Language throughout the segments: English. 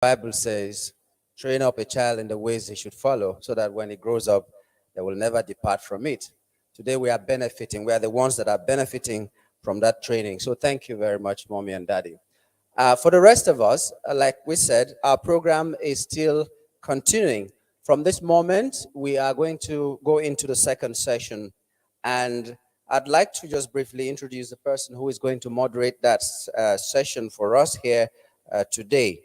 Bible says, train up a child in the ways he should follow, so that when he grows up, they will never depart from it. Today we are benefiting. We are the ones that are benefiting from that training. So thank you very much, Mommy and Daddy. For the rest of us, like we said, our program is still continuing. From this moment, we are going to go into the second session. And I'd like to just briefly introduce the person who is going to moderate that session for us here today.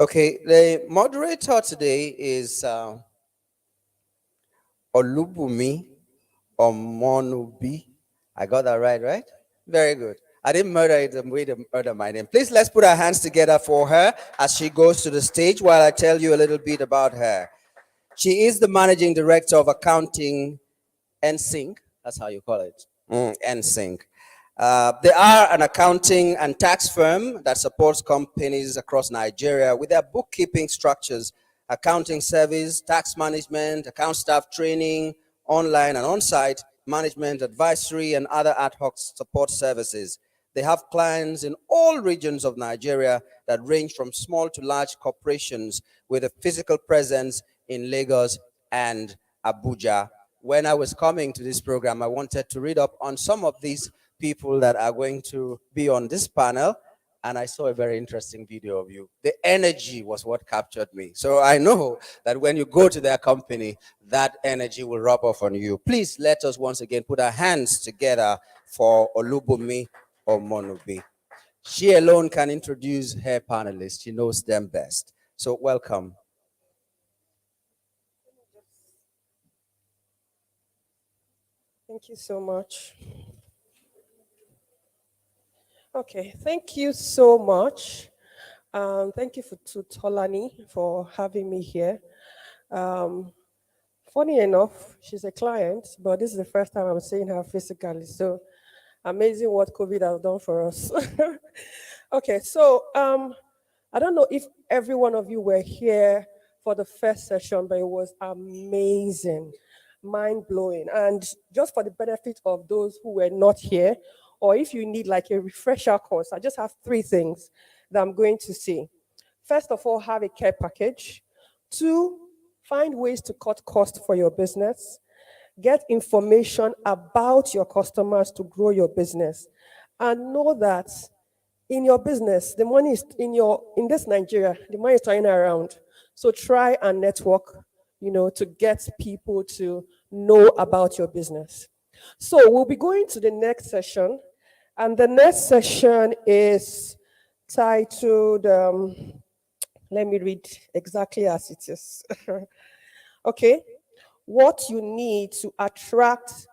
Okay, the moderator today is Oluremi Olunubi. I got that right? Very good. I didn't murder it the way to murder my name. Please, let's put our hands together for her as she goes to the stage while I tell you a little bit about her. She is the managing director of accounting Nysnc. That's how you call it. Nysnc. They are an accounting and tax firm that supports companies across Nigeria with their bookkeeping structures, accounting service, tax management, account staff training, online and on-site, management, advisory, and other ad hoc support services. They have clients in all regions of Nigeria that range from small to large corporations with a physical presence in Lagos and Abuja. When I was coming to this program, I wanted to read up on some of these people that are going to be on this panel, and I saw a very interesting video of you. The energy was what captured me. So I know that when you go to their company, that energy will rub off on you. Please let us once again put our hands together for Oluremi Olunubi. She alone can introduce her panelists. She knows them best. So welcome. Thank you so much. Okay, thank you so much. Thank you to Tolani for having me here. Funny enough, she's a client, but this is the first time I'm seeing her physically. So amazing what COVID has done for us. Okay, so I don't know if every one of you were here for the first session, but it was amazing, mind blowing. And just for the benefit of those who were not here, or if you need like a refresher course, I just have three things that I'm going to say. First of all, have a care package. Two, find ways to cut costs for your business. Get information about your customers to grow your business. And know that in your business, the money is in this Nigeria, the money is turning around. So try and network, to get people to know about your business. So we'll be going to the next session. And the next session is titled, let me read exactly as it is. Okay. What you need to attract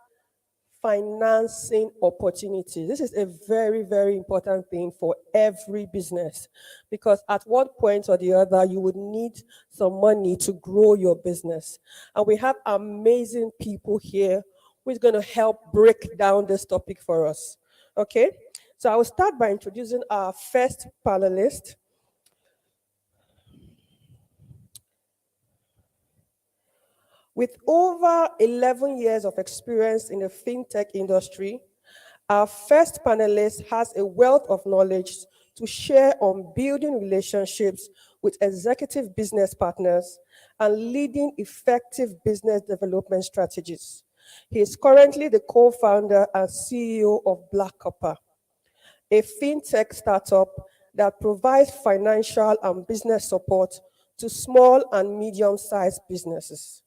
financing opportunities. This is a very, very important thing for every business, because at one point or the other, you would need some money to grow your business. And we have amazing people here who is going to help break down this topic for us. Okay, so I will start by introducing our first panelist. With over 11 years of experience in the fintech industry, our first panelist has a wealth of knowledge to share on building relationships with executive business partners and leading effective business development strategies. He is currently the co-founder and CEO of BlackCopper, a fintech startup that provides financial and business support to small and medium-sized businesses.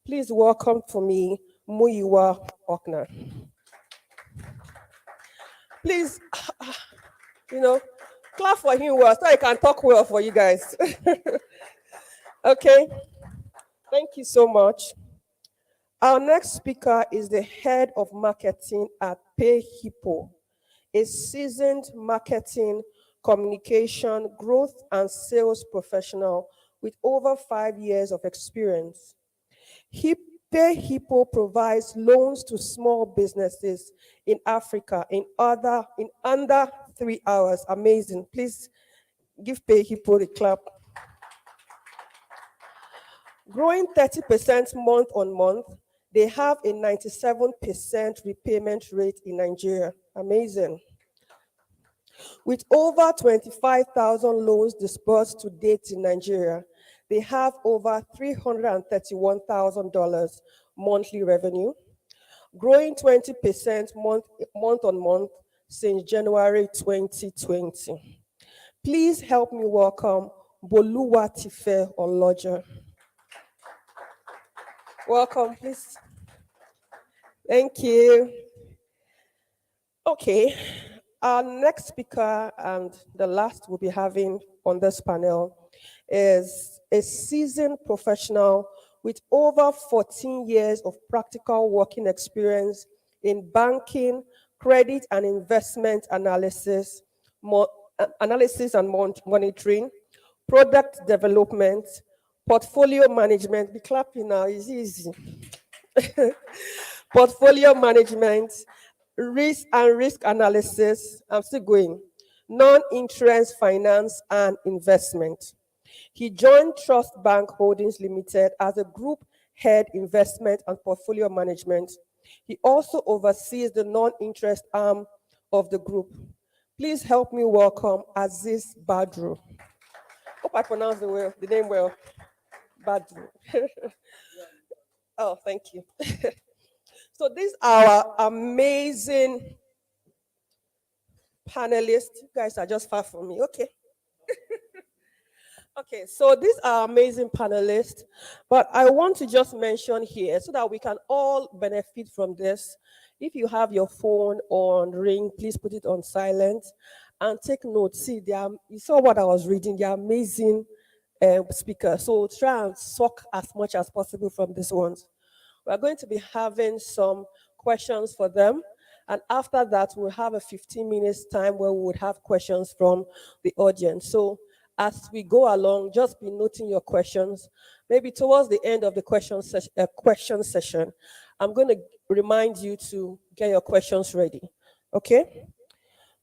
Please welcome for me, Muyiwa Faulkner. Please, clap for him well so I can talk well for you guys. Okay, thank you so much. Our next speaker is the head of marketing at Payhippo, a seasoned marketing, communication, growth, and sales professional with over 5 years of experience. Payhippo provides loans to small businesses in Africa in under 3 hours. Amazing. Please give Payhippo the clap. Growing 30% month on month, They have a 97% repayment rate in Nigeria. Amazing. With over 25,000 loans disbursed to date in Nigeria, they have over $331,000 monthly revenue, growing 20% month on month since January 2020. Please help me welcome Boluwatife Olojo. Welcome, please. Thank you. Okay, our next speaker and the last we'll be having on this panel is a seasoned professional with over 14 years of practical working experience in banking, credit and investment analysis, analysis and monitoring, product development, portfolio management. Be clapping now, it's easy. Portfolio management, risk analysis, I'm still going, non-interest finance and investment. He joined TrustBanc Holdings Limited as a group head investment and portfolio management. He also oversees the non-interest arm of the group. Please help me welcome Azeez Badru. Hope I pronounced the name well. Badru. Oh, thank you. So these are our amazing panelists. You guys are just far from me. Okay. Okay, so these are amazing panelists, but I want to just mention here so that we can all benefit from this. If you have your phone on ring, please put it on silent and take notes. See, you saw what I was reading, the amazing speakers. So try and suck as much as possible from these ones. We're going to be having some questions for them. And after that, we'll have a 15 minutes time where we would have questions from the audience. So as we go along, just be noting your questions. Maybe towards the end of the question session, I'm going to remind you to get your questions ready. Okay?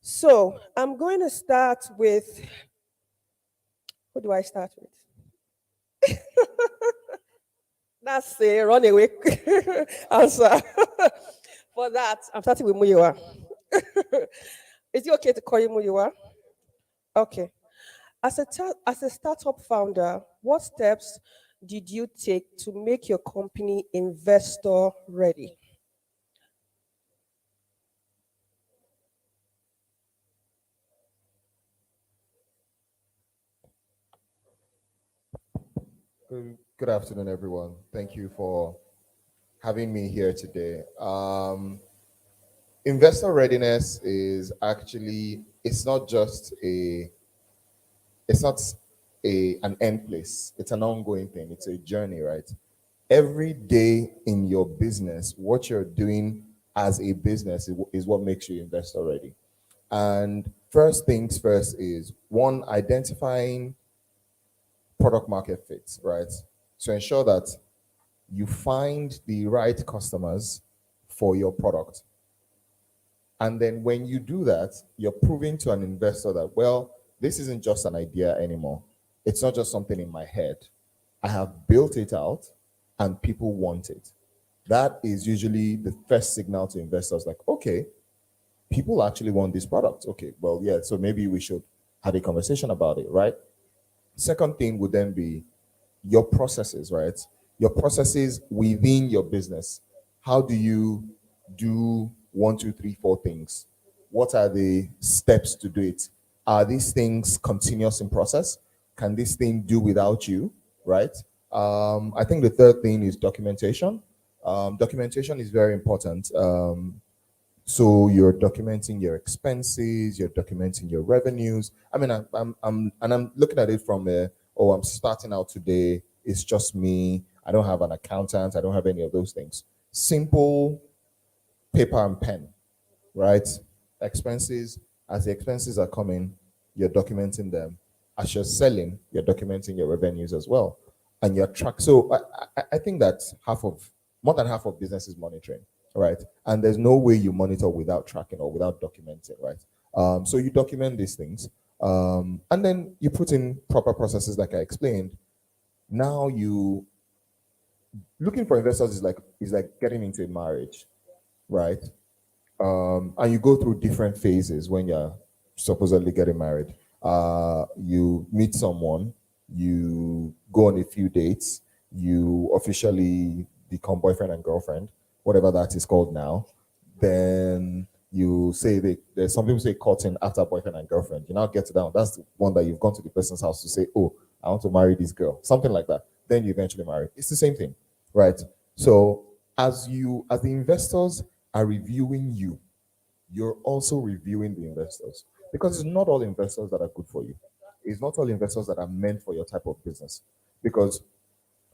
So I'm going to start with, who do I start with? That's a runaway answer. For that, I'm starting with Muyiwa. Is it okay to call you Muyiwa? Okay. As a startup founder, what steps did you take to make your company investor ready? Good afternoon, everyone. Thank you for having me here today. Investor readiness is actually, it's not just it's not an end place. It's an ongoing thing. It's a journey, right? Every day in your business, what you're doing as a business is what makes you investor ready. And first things first is one, identifying product market fit, right? So ensure that you find the right customers for your product. And then when you do that, you're proving to an investor that, well, this isn't just an idea anymore. It's not just something in my head. I have built it out and people want it. That is usually the first signal to investors like, okay, people actually want this product. Okay, well, yeah, so maybe we should have a conversation about it, right? Second thing would then be your processes, right? Your processes within your business. How do you do 1, 2, 3, 4 things? What are the steps to do it? Are these things continuous in process? Can this thing do without you, right? I think the third thing is documentation. Documentation is very important. So you're documenting your expenses, you're documenting your revenues. I mean, I'm looking at it from I'm starting out today. It's just me. I don't have an accountant. I don't have any of those things. Simple paper and pen, right? Expenses, as the expenses are coming, you're documenting them. As you're selling, you're documenting your revenues as well. And you're track. So I think that more than half of business is monitoring, right? And there's no way you monitor without tracking or without documenting, right? So you document these things, and then you put in proper processes like I explained. Now you looking for investors is like getting into a marriage, right? And you go through different phases when you're supposedly getting married. You meet someone, you go on a few dates, you officially become boyfriend and girlfriend, whatever that is called now. Then you say there's some people say courting after boyfriend and girlfriend. You now get to that. That's the one that you've gone to the person's house to say, oh, I want to marry this girl, something like that. Then you eventually marry. It's the same thing, right? So as the investors are reviewing you, you're also reviewing the investors, because it's not all investors that are good for you. It's not all investors that are meant for your type of business, because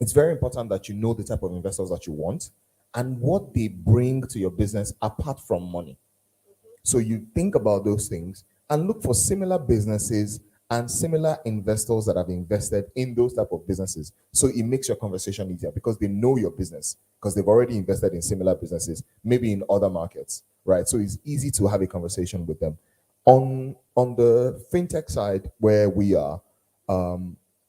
it's very important that you know the type of investors that you want and what they bring to your business apart from money. So you think about those things and look for similar businesses and similar investors that have invested in those type of businesses. So it makes your conversation easier because they know your business, because they've already invested in similar businesses, maybe in other markets, right? So it's easy to have a conversation with them. On the fintech side where we are,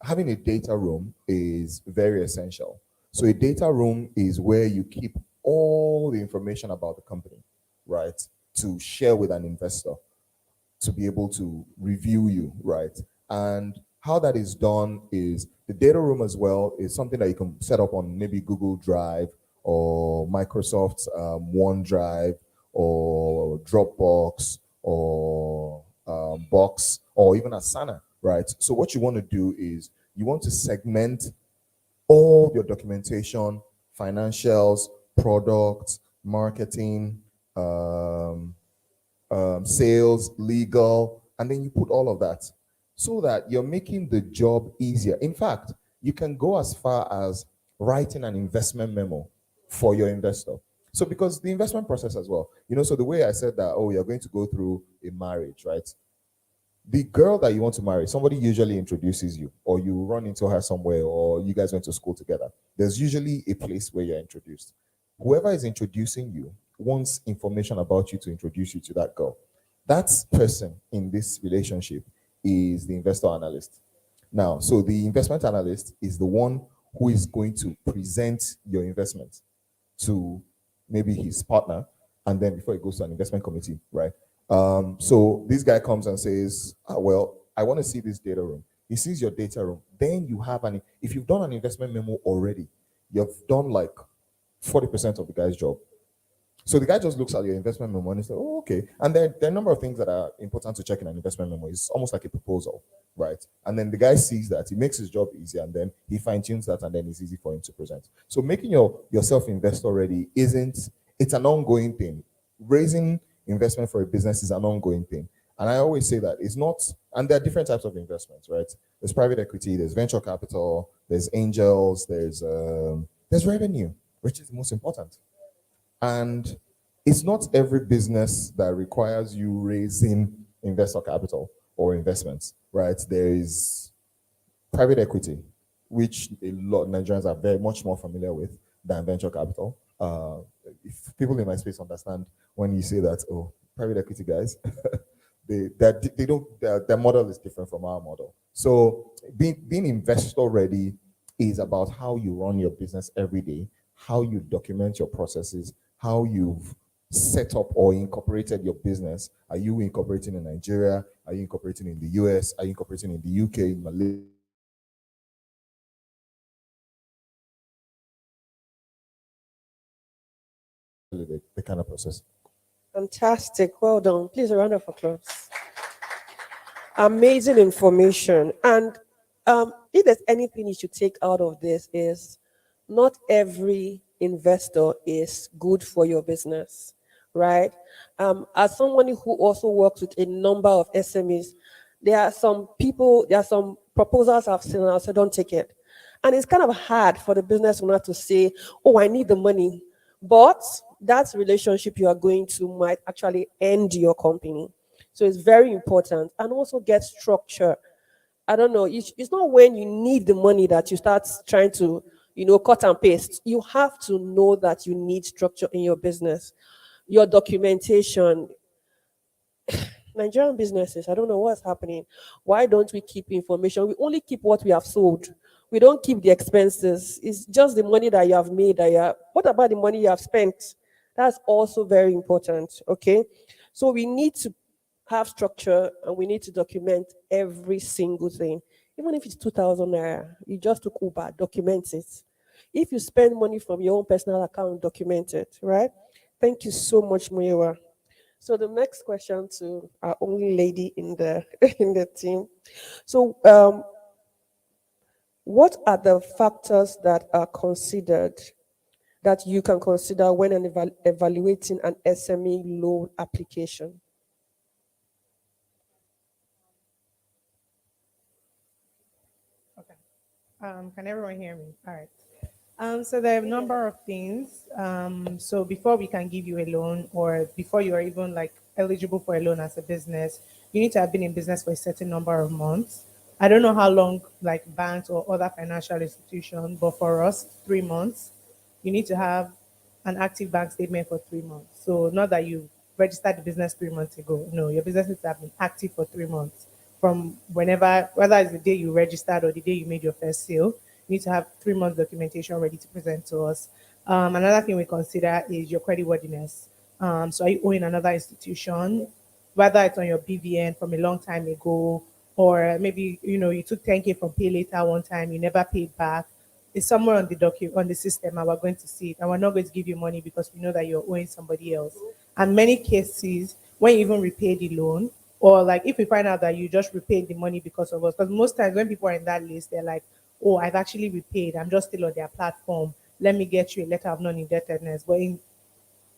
having a data room is very essential. So a data room is where you keep all the information about the company, right, to share with an investor to be able to review you, right? And how that is done is the data room as well is something that you can set up on maybe Google Drive or Microsoft's OneDrive or Dropbox or Box or even Asana, right? So what you want to do is you want to segment all your documentation, financials, products, marketing, sales, legal, and then you put all of that so that you're making the job easier. In fact, you can go as far as writing an investment memo for your investor. So because the investment process as well, so the way I said that, oh, you're going to go through a marriage, right? The girl that you want to marry, somebody usually introduces you, or you run into her somewhere, or you guys went to school together. There's usually a place where you're introduced. Whoever is introducing you wants information about you to introduce you to that girl. That person in this relationship is the investor analyst. Now, so the investment analyst is the one who is going to present your investment to maybe his partner, and then before it goes to an investment committee, right? So this guy comes and says, well, I want to see this data room. He sees your data room. Then you have if you've done an investment memo already, you've done like 40% of the guy's job. So the guy just looks at your investment memo and he says, oh, okay. And there are a number of things that are important to check in an investment memo. It's almost like a proposal, right? And then the guy sees that, he makes his job easier, and then he fine-tunes that, and then it's easy for him to present. So making yourself investor ready it's an ongoing thing. Raising investment for a business is an ongoing thing. And I always say that it's not, and there are different types of investments, right? There's private equity, there's venture capital, there's angels, there's revenue, which is the most important. And it's not every business that requires you raising investor capital or investments, right? There is private equity, which a lot of Nigerians are very much more familiar with than venture capital. If people in my space understand when you say that, oh, private equity guys, they don't, their model is different from our model. So being investor ready is about how you run your business every day, how you document your processes, how you've set up or incorporated your business. Are you incorporating in Nigeria? Are you incorporating in the US? Are you incorporating in the UK, in Malaysia? The kind of process. Fantastic. Well done. Please, a round of applause. Amazing information. And if there's anything you should take out of this is not every investor is good for your business, right? As someone who also works with a number of SMEs, there are some proposals I've seen and I said, don't take it. And it's kind of hard for the business owner to say, oh, I need the money. But that relationship you are going to might actually end your company. So it's very important. And also get structure. I don't know. It's not when you need the money that you start trying to, cut and paste. You have to know that you need structure in your business. Your documentation. Nigerian businesses, I don't know what's happening. Why don't we keep information? We only keep what we have sold. We don't keep the expenses. It's just the money that you have made. What about the money you have spent? That's also very important. Okay. So we need to have structure and we need to document every single thing. Even if it's 2,000 naira, you just took Uber, document it. If you spend money from your own personal account, document it, right? Thank you so much, Muyiwa. So the next question to our only lady in the in the team. So what are the factors that are considered that you can consider when evaluating an SME loan application? Okay. Can everyone hear me? All right. So there are a number of things. So before we can give you a loan, or before you are even like eligible for a loan as a business, you need to have been in business for a certain number of months. I don't know how long, like banks or other financial institutions, but for us, 3 months. You need to have an active bank statement for 3 months. So not that you registered the business 3 months ago. No, your business needs to have been active for 3 months from whenever, whether it's the day you registered or the day you made your first sale. You need to have 3 months documentation ready to present to us. Another thing we consider is your creditworthiness. So are you owing another institution, whether it's on your BVN from a long time ago, or maybe you took 10K from pay later one time, you never paid back. It's somewhere on the on the system, and we're going to see it. And we're not going to give you money because we know that you're owing somebody else. And many cases, when you even repay the loan, or like if we find out that you just repaid the money because of us, because most times when people are in that list, they're like, "Oh, I've actually repaid. I'm just still on their platform. Let me get you a letter of non-indebtedness." But in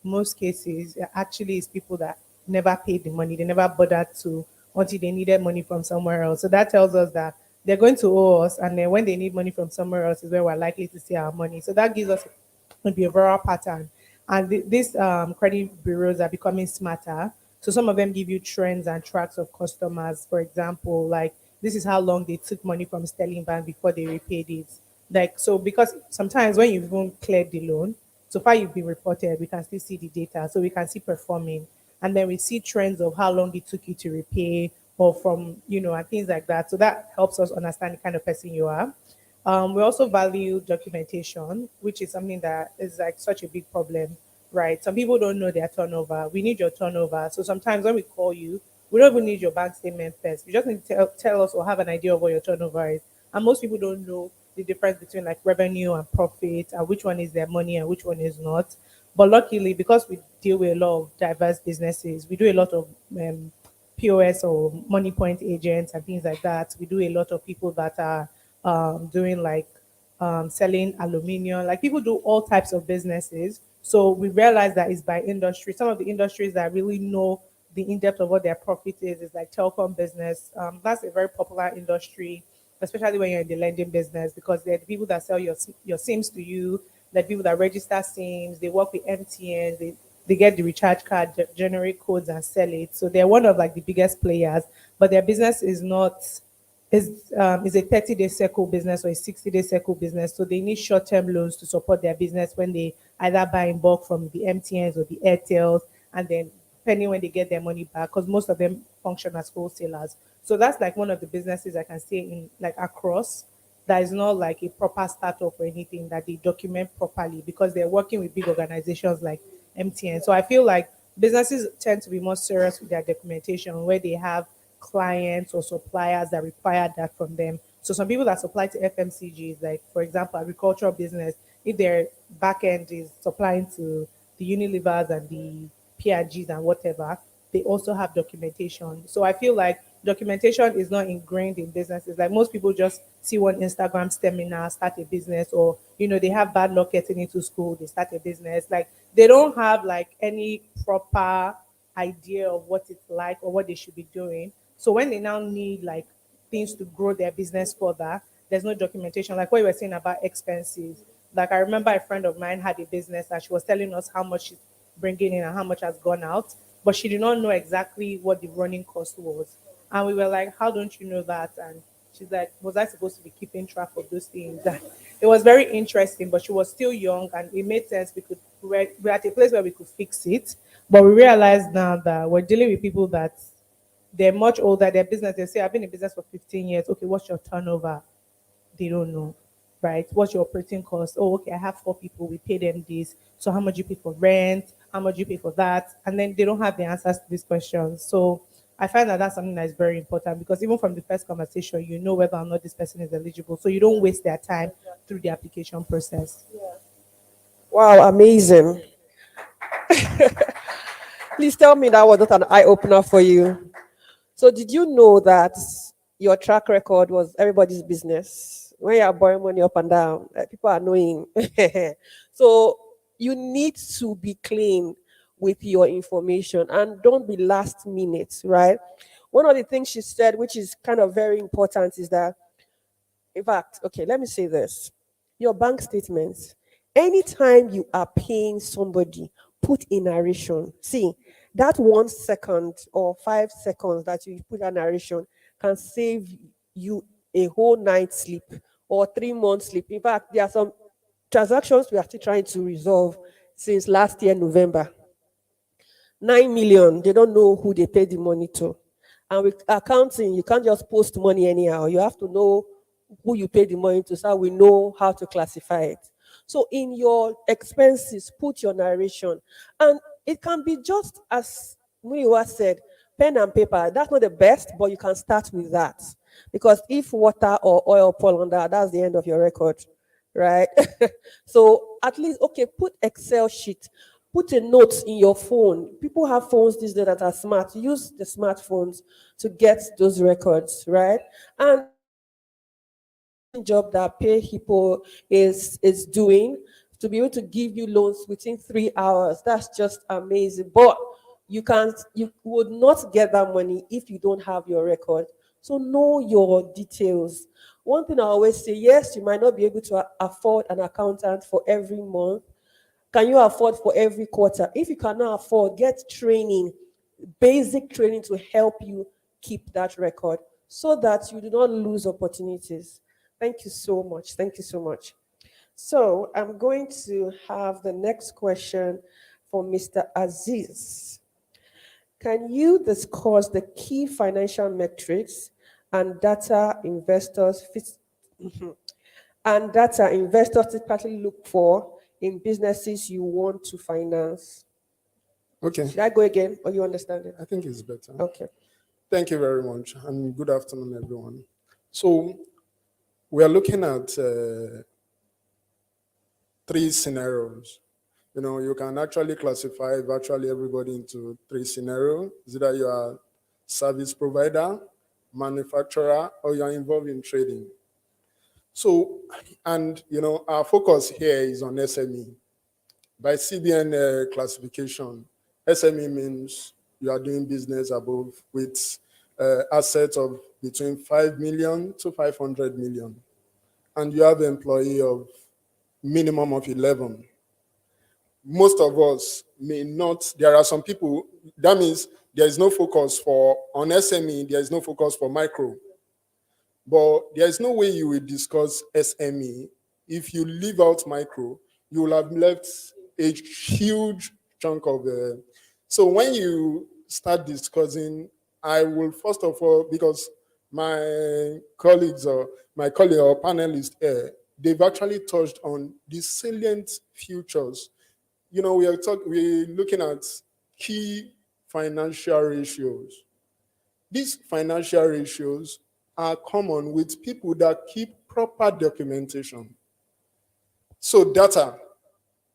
most cases, actually, it's people that never paid the money. They never bothered to until they needed money from somewhere else. So that tells us that they're going to owe us, and then when they need money from somewhere else is where we're likely to see our money. So that gives us a behavioral pattern. And these credit bureaus are becoming smarter. So some of them give you trends and tracks of customers. For example, like this is how long they took money from Sterling Bank before they repaid it. Like so, because sometimes when you've even cleared the loan, so far you've been reported, we can still see the data, so we can see performing, and then we see trends of how long it took you to repay, or from and things like that. So that helps us understand the kind of person you are. We also value documentation, which is something that is like such a big problem, right? Some people don't know their turnover. We need your turnover. So sometimes when we call you, we don't even need your bank statement first. We just need to tell us or have an idea of what your turnover is. And most people don't know the difference between like revenue and profit, and which one is their money and which one is not. But luckily, because we deal with a lot of diverse businesses, we do a lot of POS or money point agents and things like that. We do a lot of people that are doing like selling aluminium. Like people do all types of businesses. So we realize that it's by industry. Some of the industries that really know the in depth of what their profit is like telecom business. That's a very popular industry, especially when you're in the lending business, because they're the people that sell your SIMs to you. They're people that register SIMs. They work with MTN. They get the recharge card, generate codes, and sell it. So they're one of like the biggest players, but their business is not is a 30-day circle business or a 60-day circle business. So they need short-term loans to support their business when they either buy in bulk from the MTNs or the Airtels, and then depending when they get their money back, because most of them function as wholesalers. So that's like one of the businesses I can say in like across that is not like a proper startup or anything, that they document properly because they're working with big organizations like MTN. So I feel like businesses tend to be more serious with their documentation where they have clients or suppliers that require that from them. So some people that supply to FMCGs, like for example, agricultural business, if their back end is supplying to the Unilevers and the P&Gs and whatever, they also have documentation. So I feel like documentation is not ingrained in businesses. Like most people just see one Instagram seminar, start a business, or they have bad luck getting into school, they start a business. Like they don't have like any proper idea of what it's like or what they should be doing. So when they now need like things to grow their business further, there's no documentation. Like what you were saying about expenses. Like I remember a friend of mine had a business and she was telling us how much she's bringing in and how much has gone out, but she did not know exactly what the running cost was. And we were like, "How don't you know that?" And she's like, "Was I supposed to be keeping track of those things?" And it was very interesting, but she was still young and it made sense. We're at a place where we could fix it, but we realized now that we're dealing with people that they're much older, their business, they say, "I've been in business for 15 years. Okay, what's your turnover?" They don't know. right? What's your operating cost? Oh, okay, I have 4 people, we pay them this. So how much you pay for rent? How much you pay for that? And then they don't have the answers to these questions. So I find that that's something that is very important because even from the first conversation, you know whether or not this person is eligible. So you don't waste their time through the application process. Wow, amazing. Please tell me that was not an eye opener for you. So, did you know that your track record was everybody's business? When you are borrowing money up and down, people are knowing. So, you need to be clean with your information and don't be last minute, right? One of the things she said, which is kind of very important, is that in fact, okay, let me say this. Your bank statements, anytime you are paying somebody, put a narration. See, that 1 second or 5 seconds that you put a narration can save you a whole night's sleep or 3 months sleep. In fact, there are some transactions we are still trying to resolve since last year, November. 9 million, they don't know who they paid the money to. And with accounting, you can't just post money anyhow. You have to know who you pay the money to, so we know how to classify it. So in your expenses, put your narration. And it can be just as Muyiwa said, pen and paper. That's not the best, but you can start with that. Because if water or oil fall on that, that's the end of your record, right? So at least, okay, put Excel sheet, put a note in your phone. People have phones these days that are smart. Use the smartphones to get those records, right? And job that Payhippo is doing to be able to give you loans within 3 hours. That's just amazing. But you would not get that money if you don't have your record. So know your details. One thing I always say, yes, you might not be able to afford an accountant for every month. Can you afford for every quarter? If you cannot afford, get training, basic training to help you keep that record so that you do not lose opportunities. Thank you so much. Thank you so much. So I'm going to have the next question for Mr. Azeez. Can you discuss the key financial metrics and data investors typically look for in businesses you want to finance? Okay, Should I go again or you understand it? I think it's better. Okay. Thank you very much, and good afternoon, everyone. So, we are looking at 3 scenarios. You can actually classify virtually everybody into 3 scenarios. Either you are service provider, manufacturer, or you are involved in trading. So, and our focus here is on SME. By CBN classification, SME means you are doing business above with assets of between 5 million to 500 million. And you have an employee of minimum of 11. Most of us may not, there are some people, that means there is no focus on SME, there is no focus for micro. But there is no way you will discuss SME if you leave out micro. You will have left a huge chunk of the. So when you start discussing, I will first of all, because my colleagues or my colleague or panelists, they've actually touched on the salient futures. We're looking at key financial ratios. These financial ratios are common with people that keep proper documentation. So data,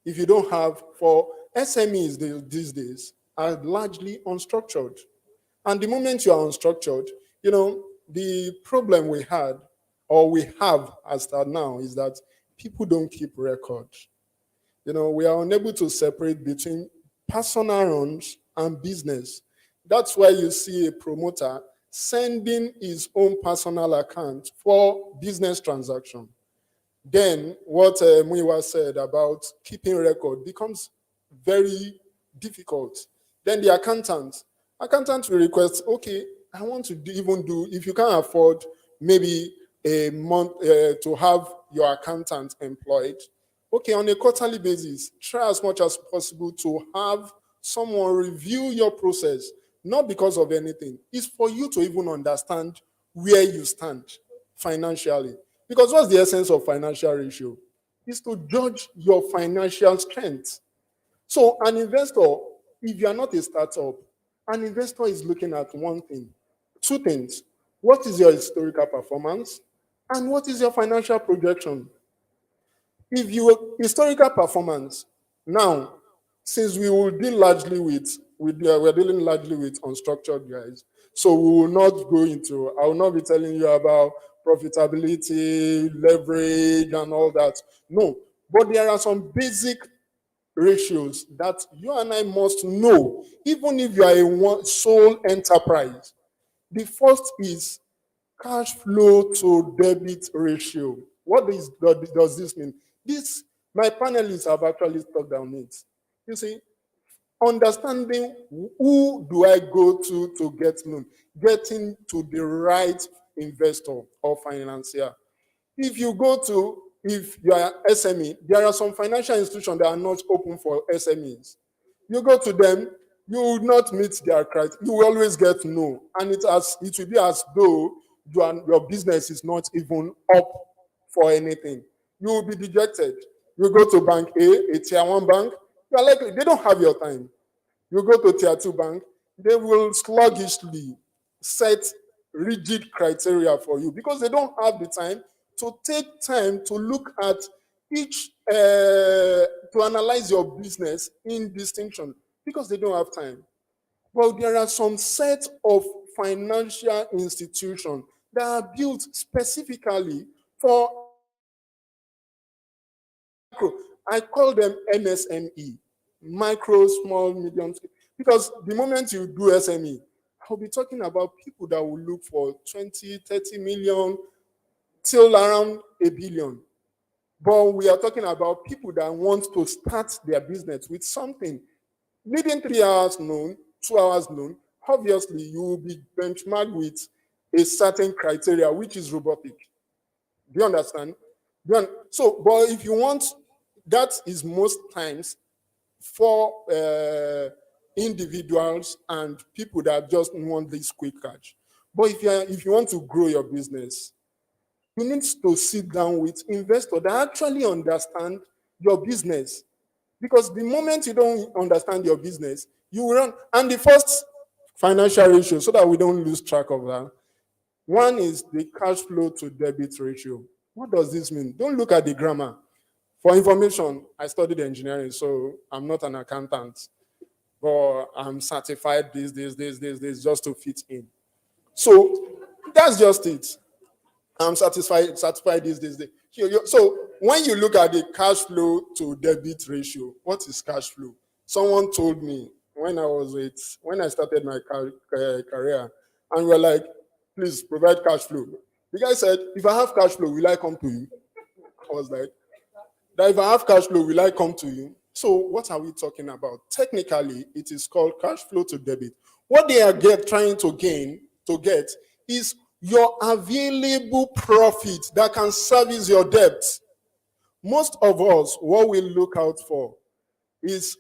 if you don't have, for SMEs these days, are largely unstructured. And the moment you are unstructured, the problem we had, or we have as of now, is that people don't keep records. We are unable to separate between personal runs and business. That's why you see a promoter sending his own personal account for business transaction. Then what Muyiwa said about keeping record becomes very difficult. Then the accountant will request, okay, I want to if you can't afford maybe a month to have your accountant employed, okay, on a quarterly basis, try as much as possible to have someone review your process, not because of anything. It's for you to even understand where you stand financially. Because what's the essence of financial ratio? Is to judge your financial strength. So an investor, if you are not a startup, an investor is looking at one thing, two things. What is your historical performance? And what is your financial projection? If you historical performance, now, since we will deal largely we're dealing largely with unstructured guys, so we will not go into, I will not be telling you about profitability, leverage, and all that. No, but there are some basic ratios that you and I must know, even if you are a sole enterprise. The first is cash flow to debit ratio. Does this mean? This, my panelists have actually talked on it. You see, understanding who do I go to get loan, getting to the right investor or financier. If you are SME, there are some financial institutions that are not open for SMEs. You go to them, you will not meet their criteria. You will always get no. And it will be as though your business is not even up for anything. You will be dejected. You go to bank A tier 1 bank, you are likely, they don't have your time. You go to tier 2 bank, they will sluggishly set rigid criteria for you because they don't have the time to take time to look at each, to analyze your business in distinction because they don't have time. Well, there are some set of financial institutions that are built specifically for micro. I call them MSME, micro, small, medium, because the moment you do SME, I'll be talking about people that will look for 20, 30 million till around a billion. But we are talking about people that want to start their business with something. Within 3 hours known, 2 hours known, obviously you will be benchmarked with a certain criteria, which is robotic. Do you understand? So, but if you want, that is most times for individuals and people that just want this quick cash. But if you want to grow your business, you need to sit down with investors that actually understand your business. Because the moment you don't understand your business, you will run. And the first financial ratio, so that we don't lose track of that, one is the cash flow to debit ratio. What does this mean? Don't look at the grammar. For information, I studied engineering, so I'm not an accountant, but I'm certified this, just to fit in. So that's just it. I'm certified this. So when you look at the cash flow to debit ratio, what is cash flow? Someone told me when I started my career, and we're like, please provide cash flow. The guy said, if I have cash flow, will I come to you? I was like, that if I have cash flow, will I come to you? So what are we talking about? Technically, it is called cash flow to debit. What they are trying to get is your available profit that can service your debt. Most of us, what we look out for is,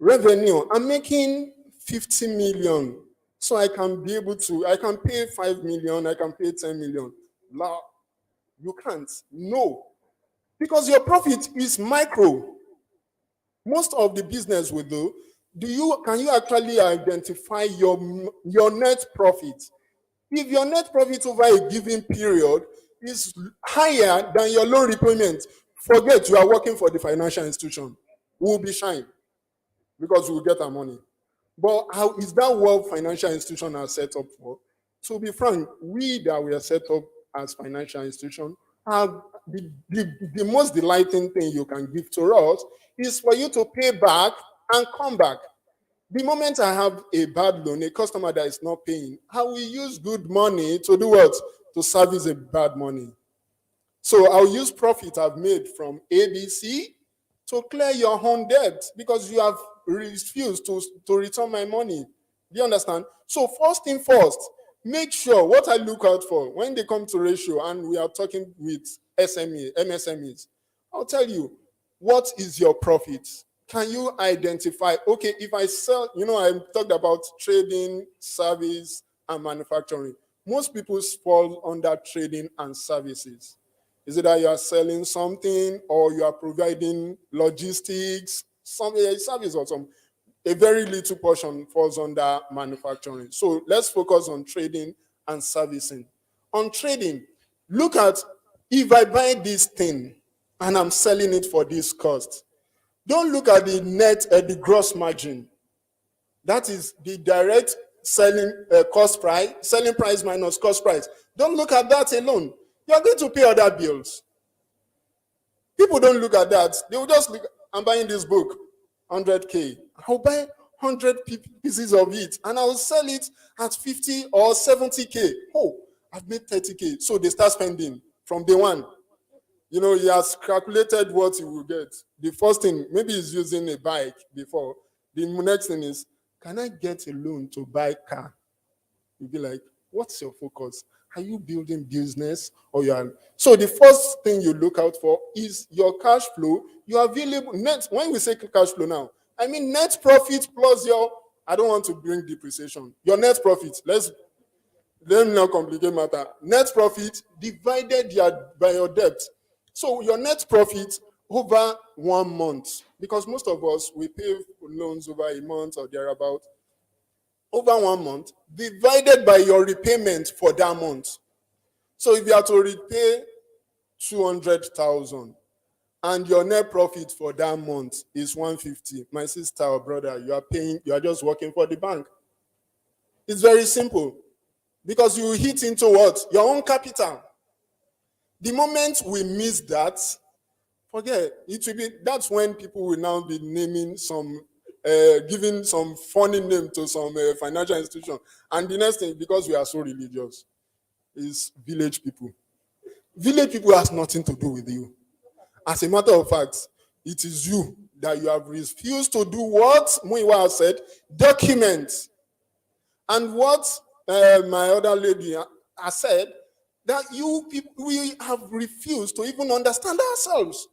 revenue. I'm making 50 million, so I can pay 5 million, I can pay 10 million. No, you can't. No. Because your profit is micro. Most of the business we do, can you actually identify your net profit? If your net profit over a given period is higher than your loan repayment, forget you are working for the financial institution. We'll be shying because we'll get our money. But how is that what financial institutions are set up for? To be frank, we that we are set up as financial institutions have the most delighting thing you can give to us is for you to pay back and come back. The moment I have a bad loan, a customer that is not paying, I will use good money to do what? To service a bad money. So I'll use profit I've made from ABC to clear your own debt because you have refused to return my money. Do you understand? So first thing first, make sure what I look out for when they come to ratio and we are talking with MSMEs, I'll tell you, what is your profit? Can you identify, okay, if I sell, I talked about trading, service, and manufacturing. most people fall under trading and services. Is it that you are selling something or you are providing logistics, some a service or some a very little portion falls under manufacturing. So let's focus on trading and servicing. On trading, look at if I buy this thing and I'm selling it for this cost. Don't look at the net at the gross margin. That is the direct selling cost price, selling price minus cost price. Don't look at that alone. You are going to pay other bills. People don't look at that. They will just look, I'm buying this book, 100K. I'll buy 100 pieces of it and I'll sell it at 50 or 70K. Oh, I've made 30K. So they start spending from day one. You know, he has calculated what he will get. The first thing, maybe he's using a bike before. The next thing is, can I get a loan to buy a car? You'll be like, what's your focus? Are you building business or you are? So the first thing you look out for is your cash flow. Your available net. When we say cash flow now, I mean net profit plus your, I don't want to bring depreciation. Your net profit, let me not complicate matter. Net profit divided by your debt. So your net profit over 1 month, because most of us, we pay loans over a month or thereabout, over 1 month, divided by your repayment for that month. So if you are to repay 200,000 and your net profit for that month is 150, my sister or brother, you are just working for the bank. It's very simple because you hit into what? Your own capital. The moment we miss that, forget it will be. That's when people will now be naming some, giving some funny name to some financial institution. And the next thing, because we are so religious, is village people. Village people has nothing to do with you. As a matter of fact, it is you that you have refused to do what Muyiwa has said, document. And what my other lady has said, that you people, we have refused to even understand ourselves.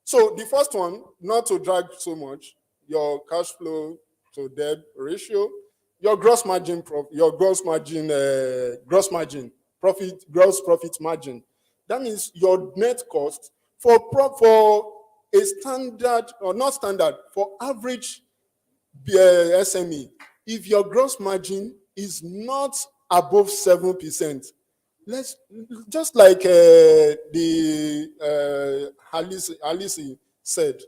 So the first one, not to drag so much, your cash flow to debt ratio, your gross margin, gross profit margin. That means your net cost for a standard or not standard, for average SME. If your gross margin is not above 7%, let's just like Halisi said,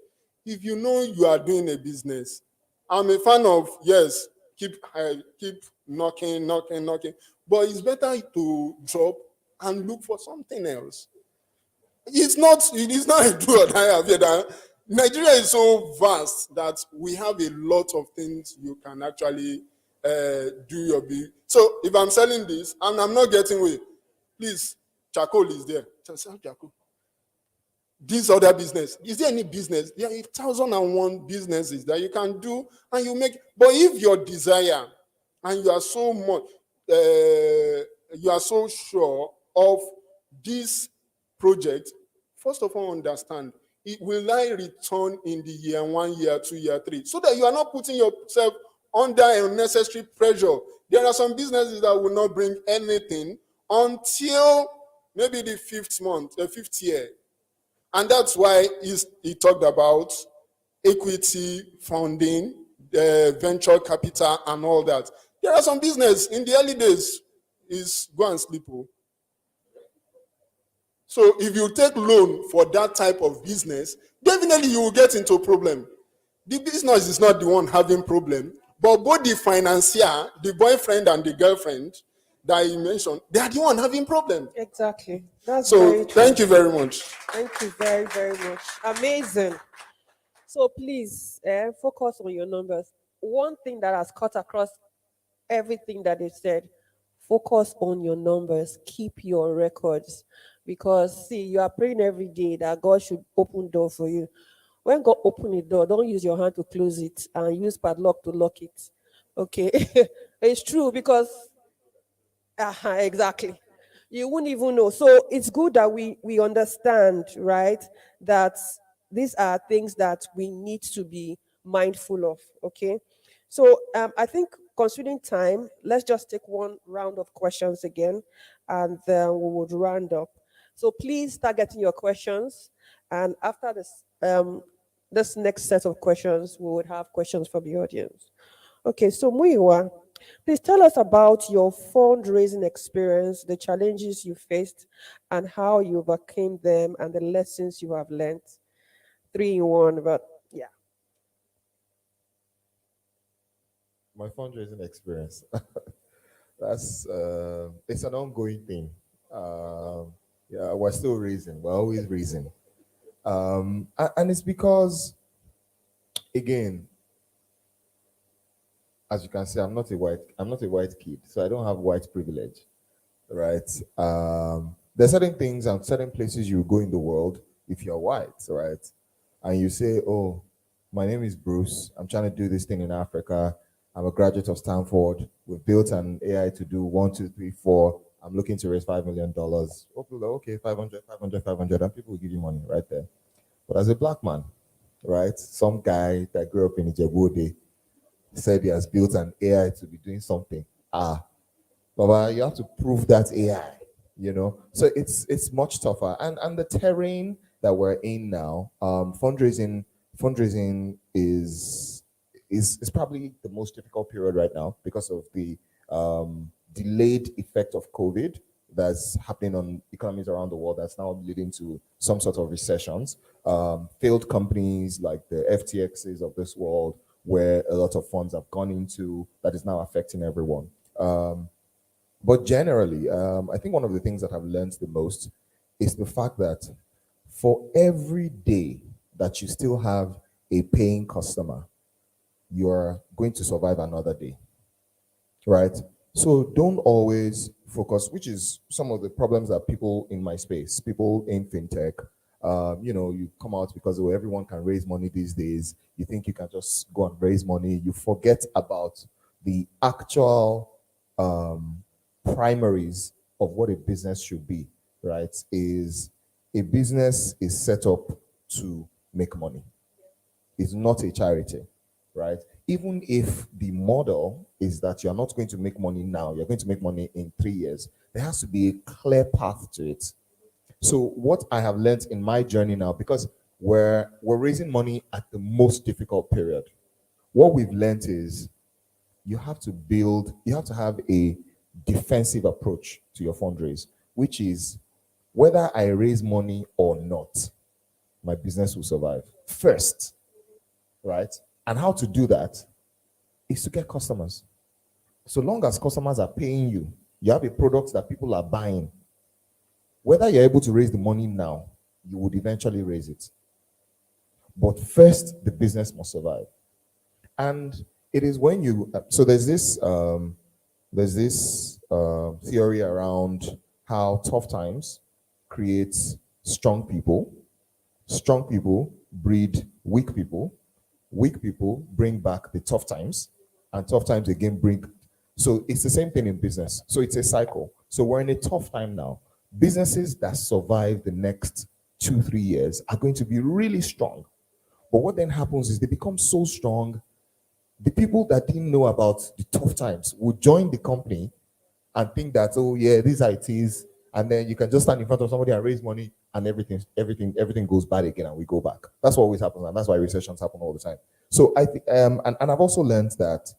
if you know you are doing a business, I'm a fan of, yes, keep knocking, but it's better to drop and look for something else. It is not a do or die affair. Nigeria is so vast that we have a lot of things you can actually do your big. So if I'm selling this and I'm not getting away, please, charcoal is there. Just sell charcoal. This other business. Is there any business? There are 1,001 businesses that you can do and you make. But if your desire and you are so much, you are so sure of this project, first of all, understand it will I return in the year 1, year 2, year 3, so that you are not putting yourself under unnecessary pressure. There are some businesses that will not bring anything until maybe the 5th year. And that's why he talked about equity, funding, venture capital, and all that. There are some business in the early days is go and sleep. So if you take loan for that type of business, definitely you will get into a problem. The business is not the one having problem, but both the financier, the boyfriend and the girlfriend that you mentioned, they are the one having problem. Exactly. That's so very true. Thank you very much. Thank you very, very much. Amazing. So please focus on your numbers. One thing that has cut across everything that they said, focus on your numbers. Keep your records. Because see, you are praying every day that God should open door for you. When God open the door, don't use your hand to close it and use padlock to lock it. Okay. It's true because exactly. You wouldn't even know. So it's good that we understand, right? That these are things that we need to be mindful of. Okay. So I think considering time, let's just take one round of questions again, and then we would round up. So please start getting your questions, and after this next set of questions, we would have questions from the audience. Okay, so Muyiwa, please tell us about your fundraising experience, the challenges you faced, and how you overcame them, and the lessons you have learned. Three in one, but yeah. My fundraising experience. That's it's an ongoing thing. Yeah, we're still raising. We're always raising. And it's because, again, as you can see, I'm not a white kid, so I don't have white privilege, right? There's certain things and certain places you go in the world if you're white, right? And you say, "Oh, my name is Bruce. I'm trying to do this thing in Africa. I'm a graduate of Stanford. We've built an AI to do 1, 2, 3, 4. I'm looking to raise $5 million." People go, "Okay, 500, 500, 500," and people will give you money right there. But as a black man, right, some guy that grew up in Ijebu said he has built an AI to be doing something. Baba, you have to prove that AI, you know. So it's much tougher. And the terrain that we're in now, fundraising is probably the most difficult period right now because of the delayed effect of COVID that's happening on economies around the world, that's now leading to some sort of recessions. Failed companies like the FTXs of this world, where a lot of funds have gone into, that is now affecting everyone. But generally, I think one of the things that I've learned the most is the fact that for every day that you still have a paying customer, you're going to survive another day, right? So don't always focus, which is some of the problems that people in my space, people in fintech, you come out because, oh, everyone can raise money these days. You think you can just go and raise money. You forget about the actual primaries of what a business should be, right? Is a business is set up to make money. It's not a charity, right? Even if the model is that you're not going to make money now, you're going to make money in 3 years, there has to be a clear path to it. So what I have learned in my journey now, because we're raising money at the most difficult period, what we've learned is you have to have a defensive approach to your fundraise, which is whether I raise money or not, my business will survive first, right? And how to do that is to get customers. So long as customers are paying you, you have a product that people are buying. Whether you're able to raise the money now, you would eventually raise it. But first, the business must survive. And it is when you, so there's this theory around how tough times creates strong people. Strong people breed weak people. Weak people bring back the tough times, and tough times again bring. So it's the same thing in business. So it's a cycle. So we're in a tough time now. Businesses that survive the next 2, 3 years are going to be really strong. But what then happens is they become so strong, the people that didn't know about the tough times will join the company and think that, oh yeah, these are it is, and then you can just stand in front of somebody and raise money, and everything goes bad again, and we go back. That's what always happens, and that's why recessions happen all the time. So I think, and I've also learned that,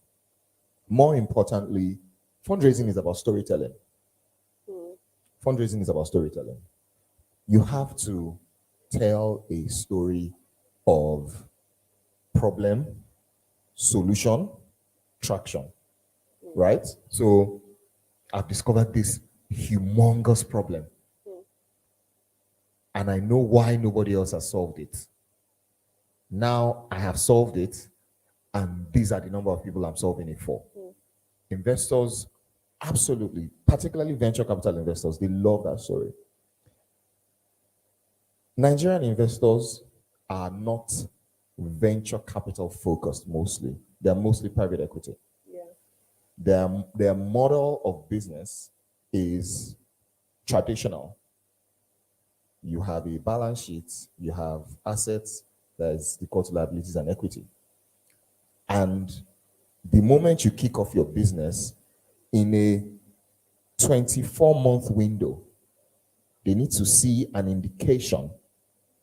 more importantly, fundraising is about storytelling. Fundraising is about storytelling. You have to tell a story of problem, solution, traction, right? So I've discovered this humongous problem, and I know why nobody else has solved it. Now I have solved it, and these are the number of people I'm solving it for. Investors, absolutely, particularly venture capital investors, they love that story. Nigerian investors are not venture capital focused mostly. They're mostly private equity. Yeah. Their model of business is traditional. You have a balance sheet, you have assets, there's the cost liabilities and equity. And The moment you kick off your business in a 24-month window, they need to see an indication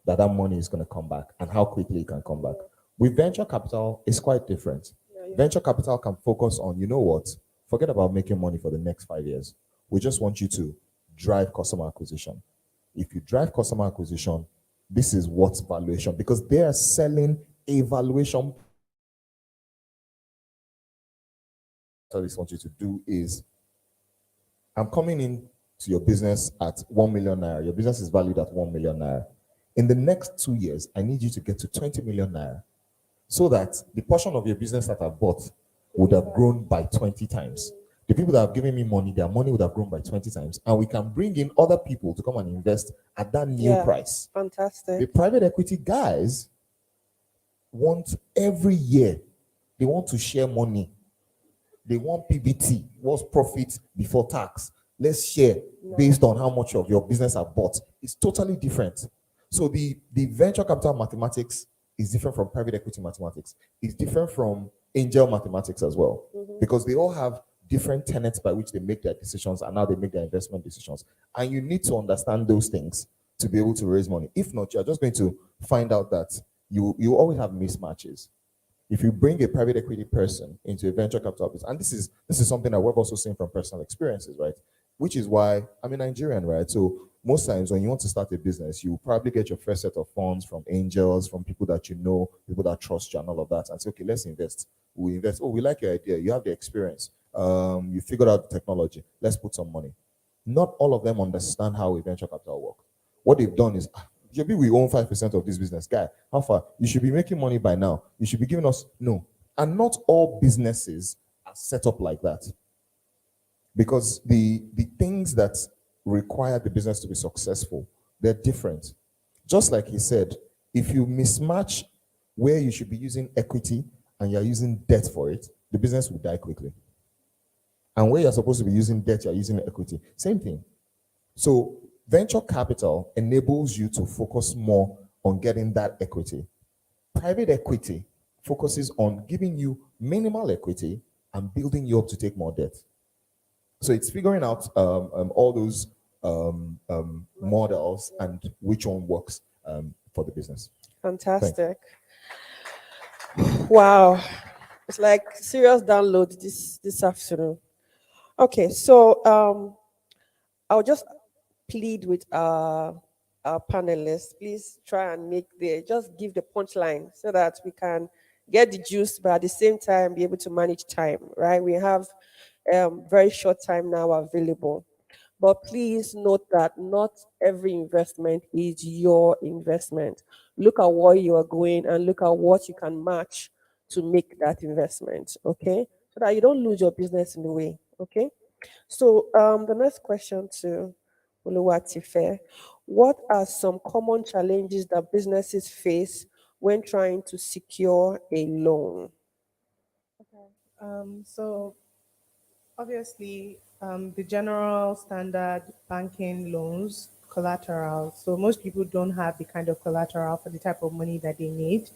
that that money is going to come back and how quickly it can come back. With venture capital, it's quite different. Venture capital can focus on, you know what, forget about making money for the next 5 years. We just want you to drive customer acquisition. If you drive customer acquisition, this is what's valuation, because they are selling a valuation. What I just want you to do is, I'm coming in to your business at 1 million naira. Your business is valued at 1 million naira. In the next 2 years, I need you to get to 20 million naira so that the portion of your business that I've bought would have grown by 20 times. The people that have given me money, their money would have grown by 20 times, and we can bring in other people to come and invest at that new price. Fantastic. The private equity guys want every year, they want to share money. They want PBT, what's profit before tax. Let's share based on how much of your business I've bought. It's totally different. So the venture capital mathematics is different from private equity mathematics. It's different from angel mathematics as well, because they all have different tenets by which they make their decisions and how they make their investment decisions. And you need to understand those things to be able to raise money. If not, you're just going to find out that you always have mismatches. If you bring a private equity person into a venture capital business, and this is something that we've also seen from personal experiences, right? Which is why I'm a Nigerian, right? So most times when you want to start a business, you probably get your first set of funds from angels, from people that you know, people that trust you and all of that, and say, okay, let's invest. We invest. Oh, we like your idea. You have the experience. You figured out the technology. Let's put some money. Not all of them understand how a venture capital works. What they've done is, maybe we own 5% of this business. Guy, how far? You should be making money by now. You should be giving us, no. And not all businesses are set up like that. Because the things that require the business to be successful, they're different. Just like he said, if you mismatch where you should be using equity and you're using debt for it, the business will die quickly. And where you're supposed to be using debt, you're using equity. Same thing. So venture capital enables you to focus more on getting that equity. Private equity focuses on giving you minimal equity and building you up to take more debt. So it's figuring out all those models and which one works for the business. Fantastic. Wow. It's like serious download this afternoon. Okay, so I'll just plead with our panelists, please try and just give the punchline so that we can get the juice, but at the same time be able to manage time, right? We have very short time now available. But please note that not every investment is your investment. Look at where you are going and look at what you can match to make that investment, okay? So that you don't lose your business in the way, okay? So the next question to Boluwatife, what are some common challenges that businesses face when trying to secure a loan? So obviously, the general standard banking loans, collateral. So most people don't have the kind of collateral for the type of money that they need.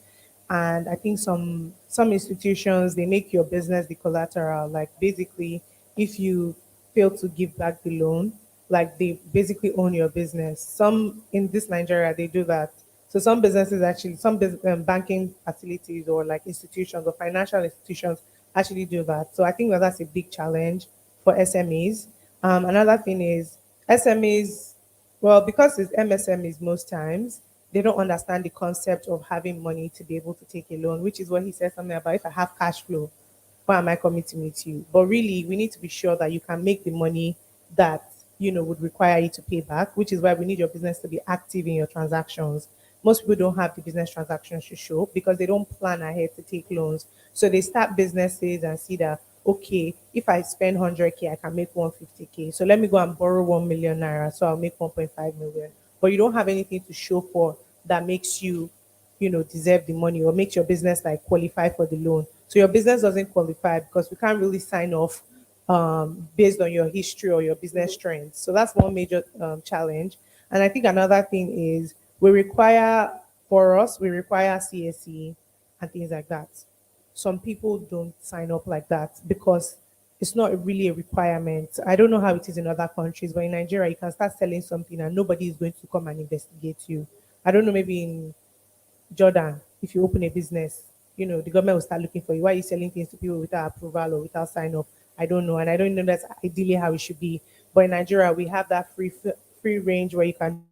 And I think some institutions, they make your business the collateral. Like basically, if you fail to give back the loan, like they basically own your business. Some in this Nigeria, they do that. So some businesses actually, banking facilities or like institutions or financial institutions actually do that. So I think that's a big challenge for SMEs. Another thing is SMEs, well, because it's MSMEs most times, they don't understand the concept of having money to be able to take a loan, which is what he said something about if I have cash flow, why am I coming to meet you? But really, we need to be sure that you can make the money that would require you to pay back, which is why we need your business to be active in your transactions. Most people don't have the business transactions to show because they don't plan ahead to take loans. So they start businesses and see that, okay, if I spend 100K, I can make 150K. So let me go and borrow 1 million naira, so I'll make 1.5 million. But you don't have anything to show for that makes you, deserve the money or makes your business like qualify for the loan. So your business doesn't qualify because we can't really sign off based on your history or your business strengths. So that's one major challenge. And I think another thing is we require CSE and things like that. some people don't sign up like that because it's not really a requirement. I don't know how it is in other countries, but in Nigeria, you can start selling something and nobody is going to come and investigate you. I don't know, maybe in Jordan, if you open a business, the government will start looking for you. Why are you selling things to people without approval or without sign up? I don't know. And I don't know that's ideally how it should be. But in Nigeria, we have that free range where you can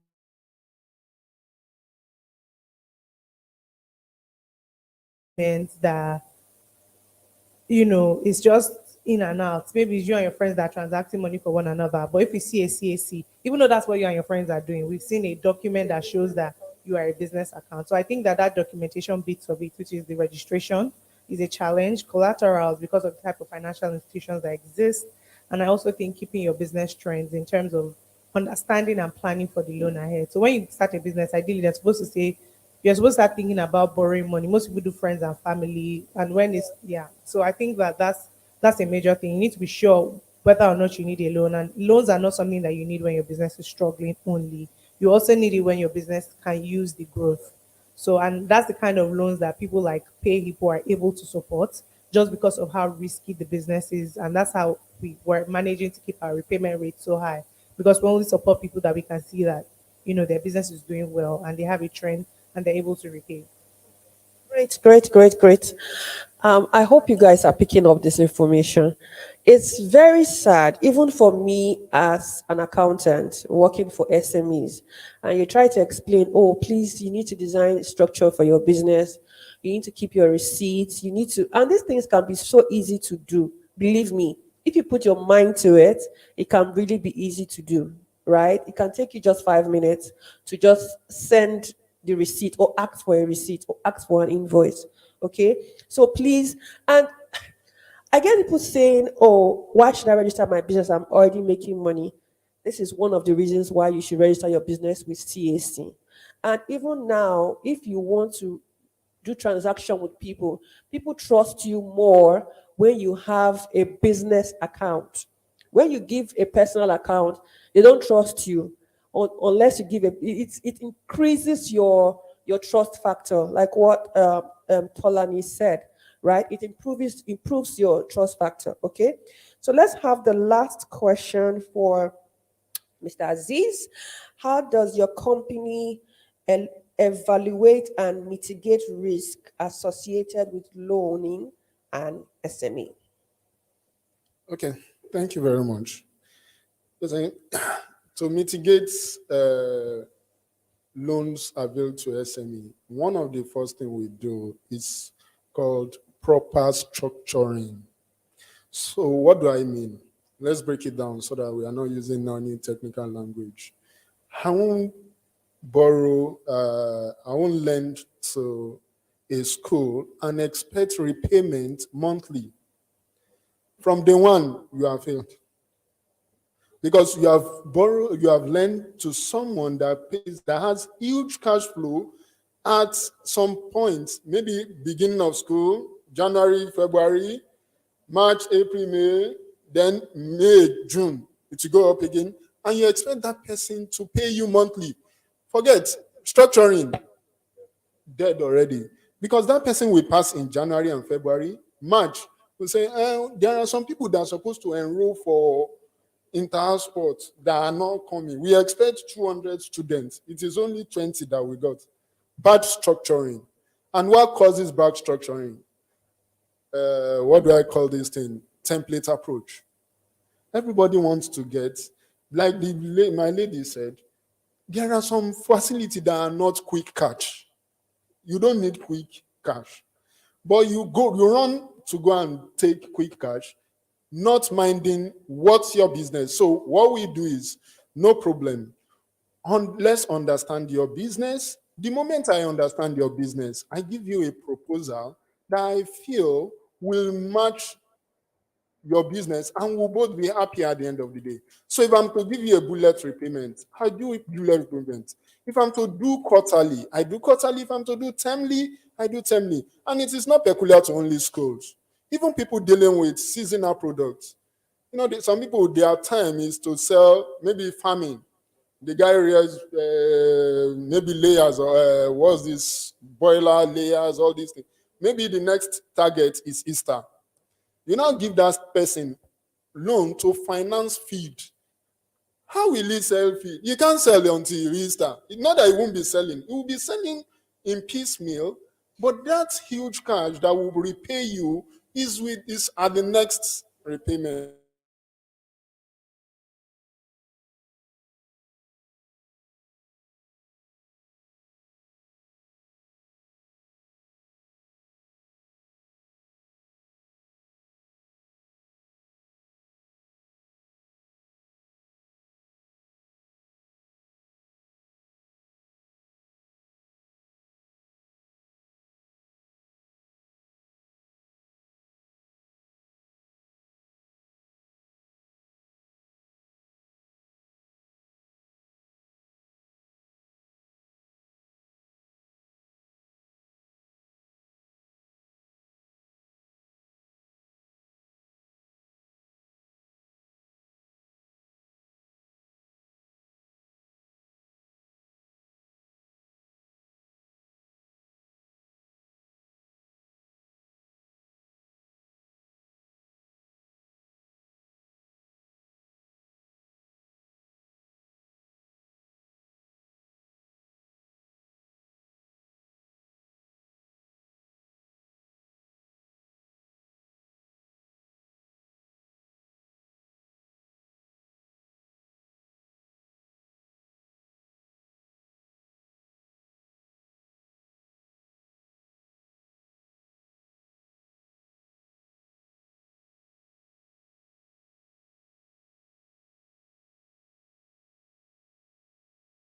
that it's just in and out. Maybe it's you and your friends that are transacting money for one another. But if you see a CAC, even though that's what you and your friends are doing, we've seen a document that shows that you are a business account. So I think that documentation bits of it, which is the registration, is a challenge. Collaterals, because of the type of financial institutions that exist. And I also think keeping your business trends in terms of understanding and planning for the loan ahead. So when you start a business, ideally, they're supposed to say, you're supposed to start thinking about borrowing money. Most people do friends and family, and when it's So I think that that's a major thing. You need to be sure whether or not you need a loan, and loans are not something that you need when your business is struggling only. You also need it when your business can use the growth. So, and that's the kind of loans that people like Payhippo are able to support, just because of how risky the business is, and that's how we were managing to keep our repayment rate so high, because we only support people that we can see that their business is doing well and they have a trend and they're able to repay. Great, great, great, great. I hope you guys are picking up this information. It's very sad, even for me as an accountant working for SMEs, and you try to explain, oh, please, you need to design structure for your business. You need to keep your receipts. You need to, and these things can be so easy to do. Believe me, if you put your mind to it, it can really be easy to do, right? It can take you just 5 minutes to just send the receipt or ask for a receipt or ask for an invoice. Okay. So please, and I get people saying, oh, why should I register my business? I'm already making money. This is one of the reasons why you should register your business with CAC. And even now, if you want to do transaction with people, people trust you more when you have a business account. When you give a personal account, they don't trust you unless you give it increases your trust factor, like what Tolani said, right? It improves your trust factor. Okay, so let's have the last question for Mr. Azeez. How does your company evaluate and mitigate risk associated with loaning and SME? Okay, thank you very much. Listen, to mitigate loans available to SME, one of the first things we do is called proper structuring. So what do I mean? Let's break it down so that we are not using any technical language. I won't I won't lend to a school and expect repayment monthly. From day one, you have failed. Because you have lent to someone that has huge cash flow at some point, maybe beginning of school, January, February, March, April, May, then May, June, it will go up again, and you expect that person to pay you monthly. Forget structuring, dead already. Because that person will pass in January and February. March, will say, there are some people that are supposed to enroll for inter-sports that are not coming. We expect 200 students. It is only 20 that we got. Bad structuring. And what causes bad structuring? What do I call this thing? Template approach. Everybody wants to get, like my lady said, there are some facilities that are not quick cash. You don't need quick cash. But you run to go and take quick cash, not minding what's your business. So what we do is, no problem. Let's understand your business. The moment I understand your business, I give you a proposal that I feel will match your business and we'll both be happy at the end of the day. So if I'm to give you a bullet repayment, I do bullet repayment. If I'm to do quarterly, I do quarterly. If I'm to do termly, I do termly. And it is not peculiar to only schools. Even people dealing with seasonal products. Some people, their time is to sell maybe farming. The guy rears maybe layers or what's this, boiler layers, all these things. maybe the next target is Easter. You now give that person loan to finance feed. How will he sell feed? You can't sell until Easter. It's not that he won't be selling. He will be selling in piecemeal, but that huge cash that will repay you is at the next repayment.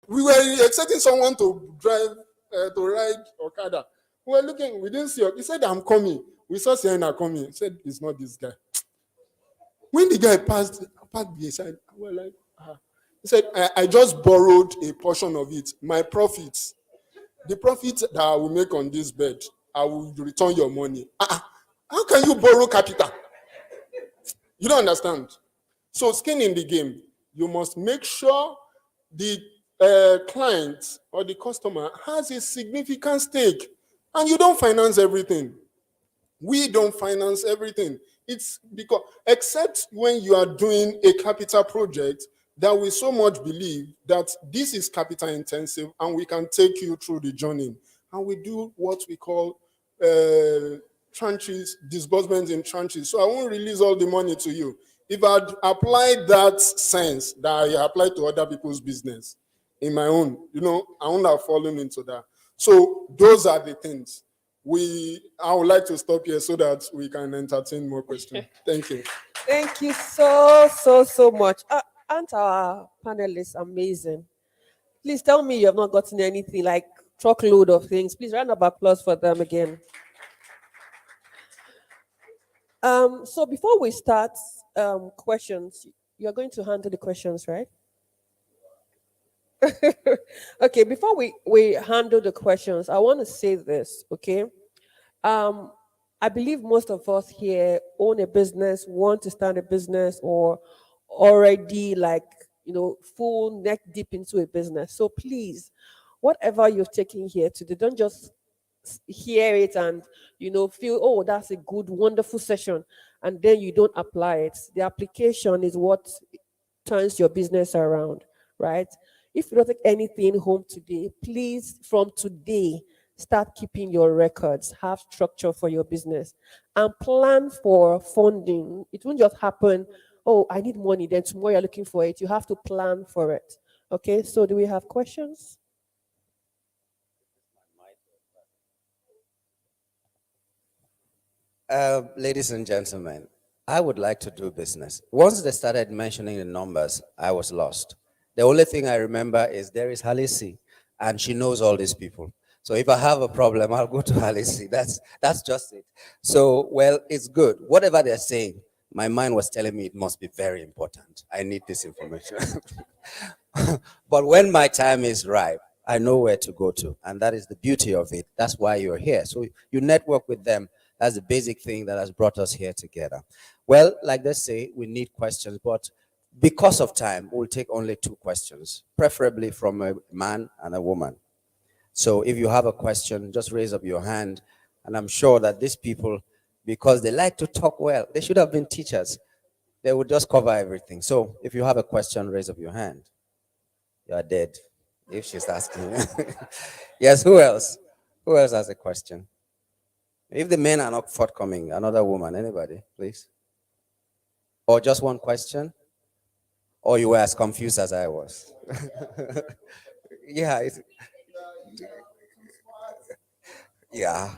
We were expecting someone to drive, to ride Okada. We were looking, we didn't see. He said, I'm coming. We saw Sienna coming. He said, it's not this guy. When the guy passed beside, we were like, ah. He said, I just borrowed a portion of it. My profits, the profit that I will make on this bed, I will return your money. How can you borrow capital? You don't understand. So skin in the game, you must make sure the client or the customer has a significant stake, and you don't finance everything. We don't finance everything. It's because, except when you are doing a capital project that we so much believe that this is capital intensive and we can take you through the journey. And we do what we call tranches, disbursements in tranches. So I won't release all the money to you. If I'd applied that sense that I apply to other people's business in my own, I won't have fallen into that. So those are the things. I would like to stop here so that we can entertain more questions. Thank you. Thank you so much. Aren't our panelists amazing? Please tell me you have not gotten anything like truckload of things. Please round of applause for them again. So before we start questions, you're going to handle the questions, right? Okay, before we handle the questions, I want to say this, okay? I believe most of us here own a business, want to start a business, or already full neck deep into a business. So please, whatever you've taken here today, don't just hear it and feel, oh, that's a good, wonderful session, and then you don't apply it. The application is what turns your business around, right? If you don't take anything home today, please, from today, start keeping your records, have structure for your business, and plan for funding. It won't just happen, oh, I need money, then tomorrow you're looking for it. You have to plan for it. Okay, so do we have questions? Ladies and gentlemen, I would like to do business. Once they started mentioning the numbers, I was lost. The only thing I remember is there is Halisi, and she knows all these people. So if I have a problem, I'll go to Halisi. That's just it. So, well, it's good. Whatever they're saying, my mind was telling me it must be very important. I need this information. But when my time is right, I know where to go to. And that is the beauty of it. That's why you're here. So you network with them. That's the basic thing that has brought us here together. Well, like they say, we need questions, but because of time, we'll take only 2 questions, preferably from a man and a woman. So if you have a question, just raise up your hand And I'm sure that these people, because they like to talk well, they should have been teachers. They would just cover everything. So if you have a question, raise up your hand. You are dead if she's asking. Yes, who else? Who else has a question? If the men are not forthcoming, another woman, anybody, please? Or just one question? Or you were as confused as I was? Yeah, yeah.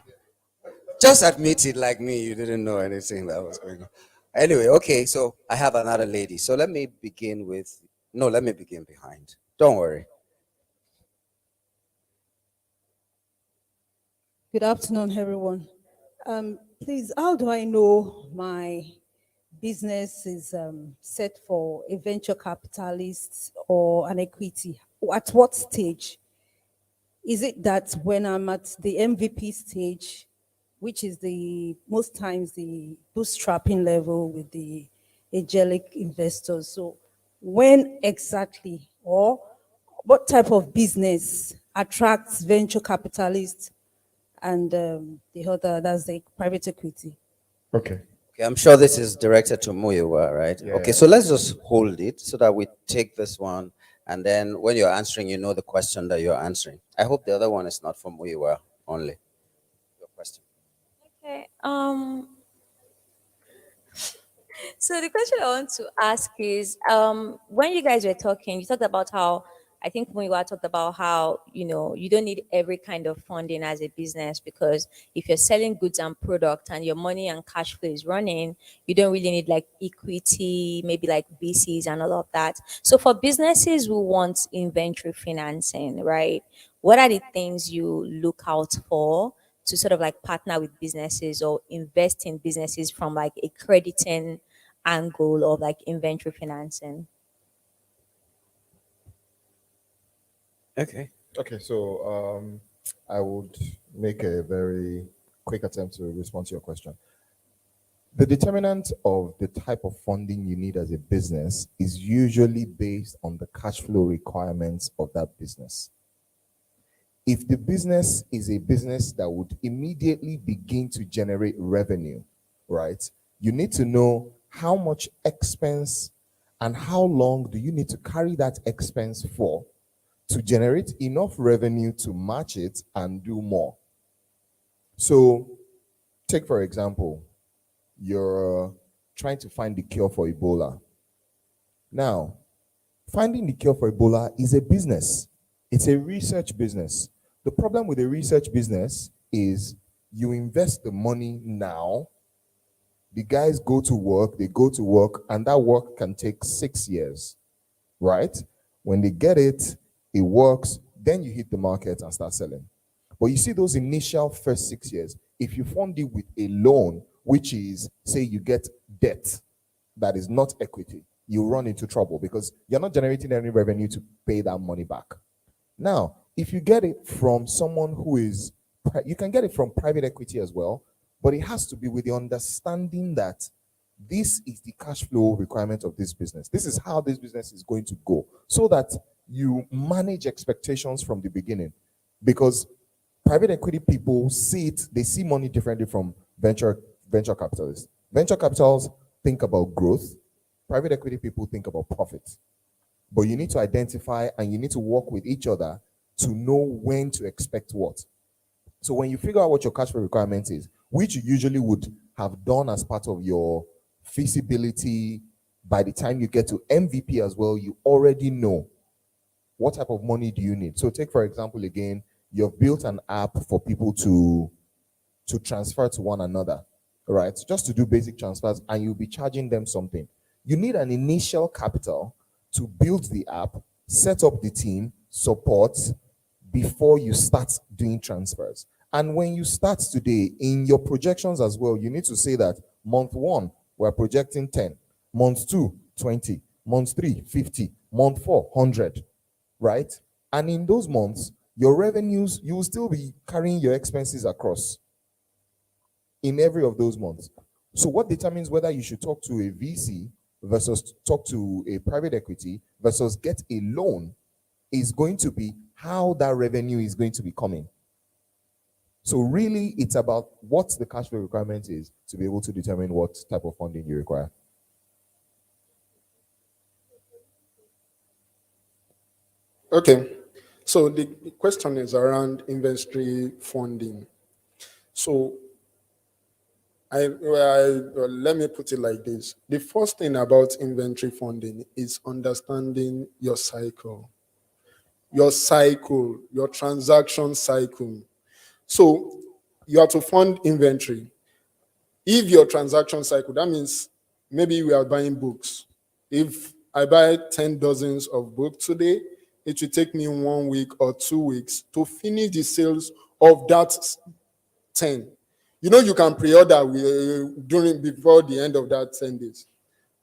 Just admit it like me, you didn't know anything that was going on. Anyway, okay, so I have another lady. So let me begin with, no, let me begin behind. Don't worry. Good afternoon, everyone. Please, how do I know my business is set for a venture capitalist or an equity? At what stage? Is it that when I'm at the MVP stage, which is the most times the bootstrapping level with the angelic investors? So, when exactly, or what type of business attracts venture capitalists and the other, that's the private equity? Okay. Okay, I'm sure this is directed to Muyiwa, right? Yeah. Okay, so let's just hold it so that we take this one, and then when you're answering, you know the question that you're answering. I hope the other one is not from Muyiwa only. Your question. Okay. So the question I want to ask is, when you guys were talking, you talked about how, I think Muiwa talked about how, you don't need every kind of funding as a business, because if you're selling goods and product and your money and cash flow is running, you don't really need like equity, maybe like VCs and all of that. So for businesses who want inventory financing, right? What are the things you look out for to sort of like partner with businesses or invest in businesses from like a crediting angle of like inventory financing? Okay. Okay, so I would make a very quick attempt to respond to your question. The determinant of the type of funding you need as a business is usually based on the cash flow requirements of that business. If the business is a business that would immediately begin to generate revenue, right, you need to know how much expense and how long do you need to carry that expense for to generate enough revenue to match it and do more. So, take for example, you're trying to find the cure for Ebola. Now, finding the cure for Ebola is a business. It's a research business. The problem with a research business is you invest the money now, the guys go to work, and that work can take 6 years, right? When they get it, it works, then you hit the market and start selling. But you see those initial first 6 years, if you fund it with a loan, which is, say you get debt that is not equity, you run into trouble because you're not generating any revenue to pay that money back. Now, if you get it from someone who is, you can get it from private equity as well, but it has to be with the understanding that this is the cash flow requirement of this business. This is how this business is going to go, so that you manage expectations from the beginning. Because private equity people see it, they see money differently from venture capitalists. Venture capitals think about growth. Private equity people think about profit. But you need to identify and you need to work with each other to know when to expect what. So when you figure out what your cash flow requirement is, which you usually would have done as part of your feasibility, by the time you get to MVP as well, you already know what type of money do you need. So take, for example, again, you've built an app for people to transfer to one another, right? Just to do basic transfers, and you'll be charging them something. You need an initial capital to build the app, set up the team, support, before you start doing transfers. And when you start today, in your projections as well, you need to say that month 1, we're projecting 10, month 2, 20, month 3, 50, month 4, 100, right? And in those months, your revenues, you will still be carrying your expenses across in every of those months. So what determines whether you should talk to a VC versus talk to a private equity versus get a loan is going to be how that revenue is going to be coming. So really, it's about what the cash flow requirement is to be able to determine what type of funding you require. Okay, so the question is around inventory funding. So let me put it like this. The first thing about inventory funding is understanding your cycle, your transaction cycle. So you have to fund inventory. If your transaction cycle, that means maybe we are buying books. If I buy 10 dozens of books today, it will take me 1 week or 2 weeks to finish the sales of that 10. You know, you can pre-order during before the end of that 10 days.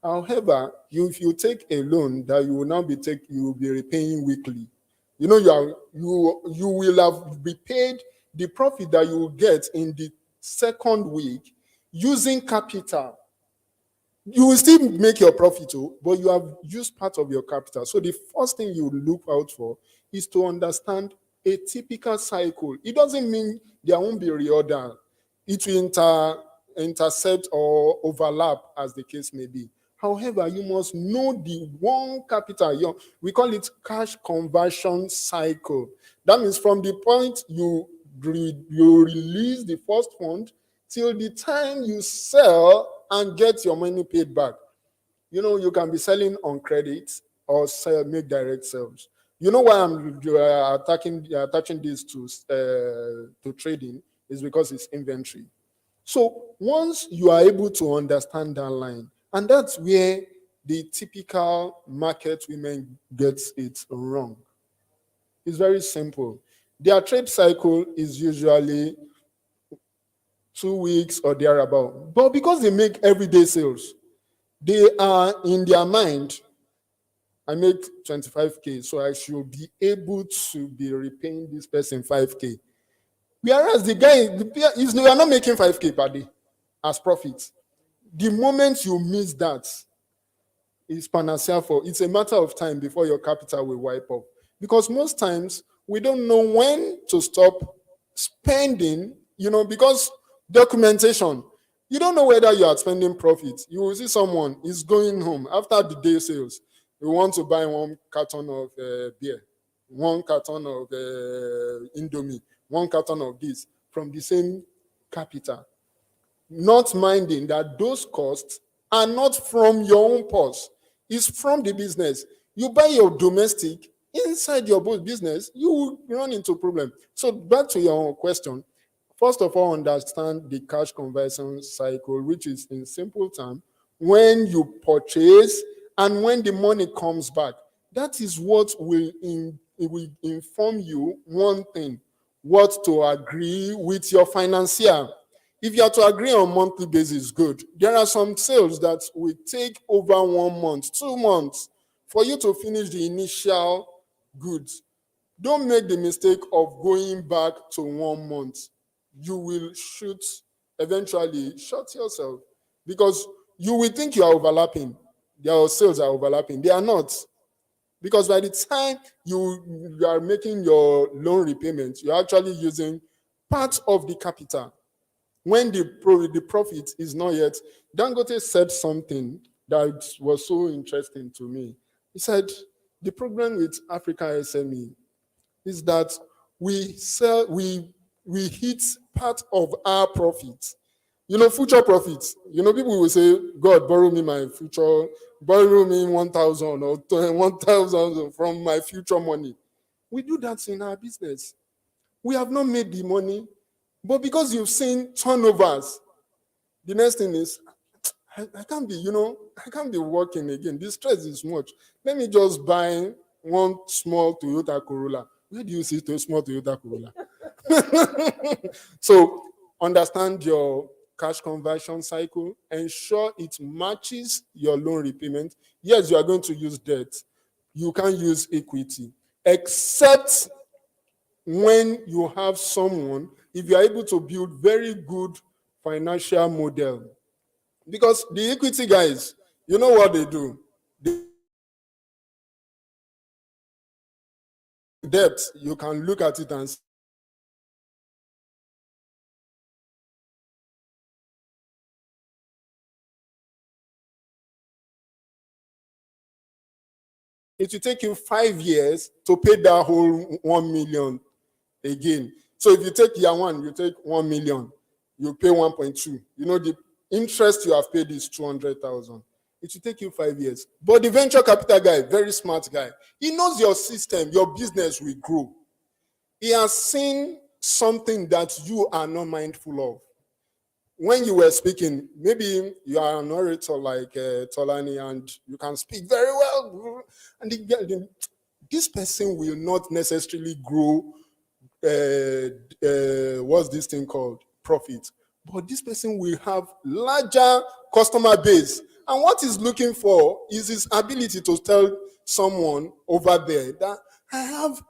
However, if you take a loan that you will now you will be repaying weekly, you know, you will have repaid the profit that you will get in the second week using capital. You will still make your profit, but you have used part of your capital. So the first thing you look out for is to understand a typical cycle. It doesn't mean there won't be reorder. It will intercept or overlap, as the case may be. However, you must know the one capital. We call it cash conversion cycle. That means from the point you release the first fund till the time you sell and get your money paid back. You know, you can be selling on credit or make direct sales. You know why I'm attaching this to trading is because it's inventory. So once you are able to understand that line, and that's where the typical market women gets it wrong. It's very simple. Their trade cycle is usually 2 weeks or thereabout. But because they make everyday sales, they are in their mind, I make 25K, so I should be able to be repaying this person 5K. Whereas the guy, you are not making 5K per day as profit. The moment you miss that, it's panacea for it's a matter of time before your capital will wipe up. Because most times we don't know when to stop spending, because documentation. You don't know whether you are spending profit. You will see someone is going home after the day sales. You want to buy 1 carton of beer, 1 carton of Indomie, 1 carton of this from the same capital, not minding that those costs are not from your own purse. It's from the business. You buy your domestic inside your business, you will run into problem. So back to your question. First of all, understand the cash conversion cycle, which is in simple terms, when you purchase and when the money comes back. That is what will inform you one thing, what to agree with your financier. If you are to agree on monthly basis, good. There are some sales that will take over 1 month, 2 months for you to finish the initial goods. Don't make the mistake of going back to 1 month. You will eventually shut yourself, because you will think you are overlapping. Your sales are overlapping. They are not. Because by the time you are making your loan repayment, you're actually using part of the capital. When the profit is not yet. Dangote said something that was so interesting to me. He said, the problem with Africa SME is that we hit part of our profit. Future profits. People will say, God, borrow me 1,000 or 1,000 from my future money. We do that in our business. We have not made the money, but because you've seen turnovers, the next thing is, I can't be working again. This stress is much. Let me just buy one small Toyota Corolla. Where do you see a small Toyota Corolla? So understand your cash conversion cycle. Ensure it matches your loan repayment. Yes, you are going to use debt. You can't use equity, except when you have someone, if you are able to build very good financial model. Because the equity guys, you know what they do? Debt, you can look at it and It will take you 5 years to pay that whole 1 million again. So if you take year one, you take 1 million, you pay 1.2. You know, the interest you have paid is 200,000. It will take you 5 years. But the venture capital guy, very smart guy, he knows your system, your business will grow. He has seen something that you are not mindful of. When you were speaking, maybe you are an orator like Tolani and you can speak very well. And this person will not necessarily grow, what's this thing called? Profit. But this person will have larger customer base. And what he's looking for is his ability to tell someone over there that I have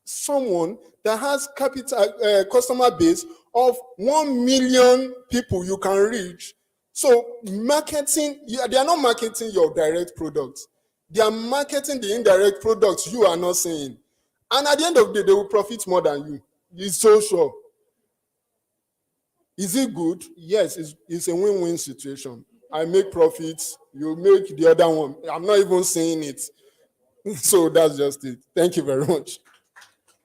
someone that has capital customer base of 1 million people you can reach. So marketing, they are not marketing your direct products. They are marketing the indirect products you are not seeing. And at the end of the day, they will profit more than you. It's so sure. Is it good? Yes, it's a win-win situation. I make profits, you make the other one. I'm not even saying it. So that's just it. Thank you very much.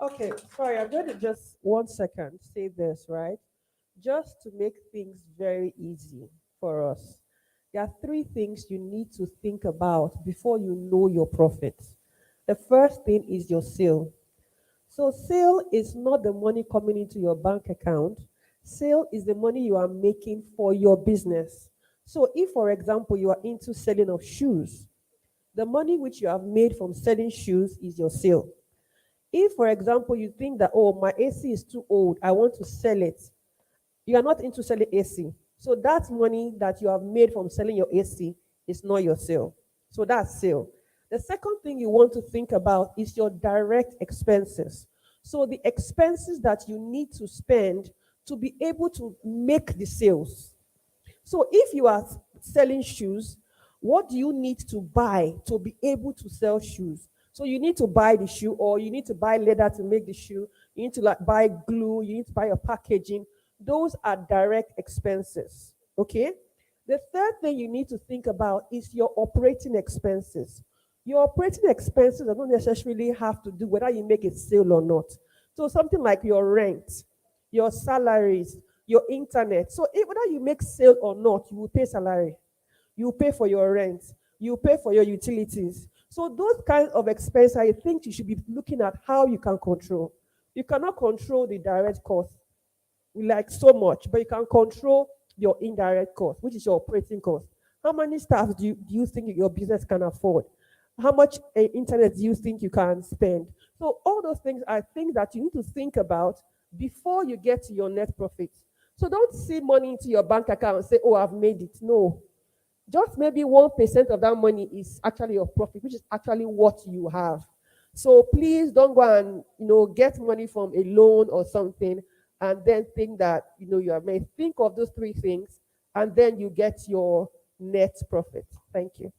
Okay, sorry, I'm going to just 1 second say this, right? Just to make things very easy for us. There are 3 things you need to think about before you know your profits. The first thing is your sale. So sale is not the money coming into your bank account. Sale is the money you are making for your business. So if, for example, you are into selling of shoes, the money which you have made from selling shoes is your sale. If, for example, you think that, oh, my AC is too old, I want to sell it, you are not into selling AC. So that money that you have made from selling your AC is not your sale. So that's sale. The second thing you want to think about is your direct expenses. So the expenses that you need to spend to be able to make the sales. So if you are selling shoes, what do you need to buy to be able to sell shoes? So you need to buy the shoe, or you need to buy leather to make the shoe. You need to buy glue. You need to buy your packaging. Those are direct expenses. Okay. The third thing you need to think about is your operating expenses. Your operating expenses do not necessarily have to do whether you make a sale or not. So something like your rent, your salaries, your internet. So whether you make sale or not, you will pay salary. You pay for your rent. You pay for your utilities. So those kinds of expenses, I think you should be looking at how you can control. You cannot control the direct cost, like so much, but you can control your indirect cost, which is your operating cost. How many staff do you think your business can afford? How much internet do you think you can spend? So all those things are things that you need to think about before you get to your net profit. So don't see money into your bank account and say, oh, I've made it. No, just maybe 1% of that money is actually your profit, which is actually what you have. So please don't go and get money from a loan or something and then think that you are made. Think of those 3 things and then you get your net profit. Thank you.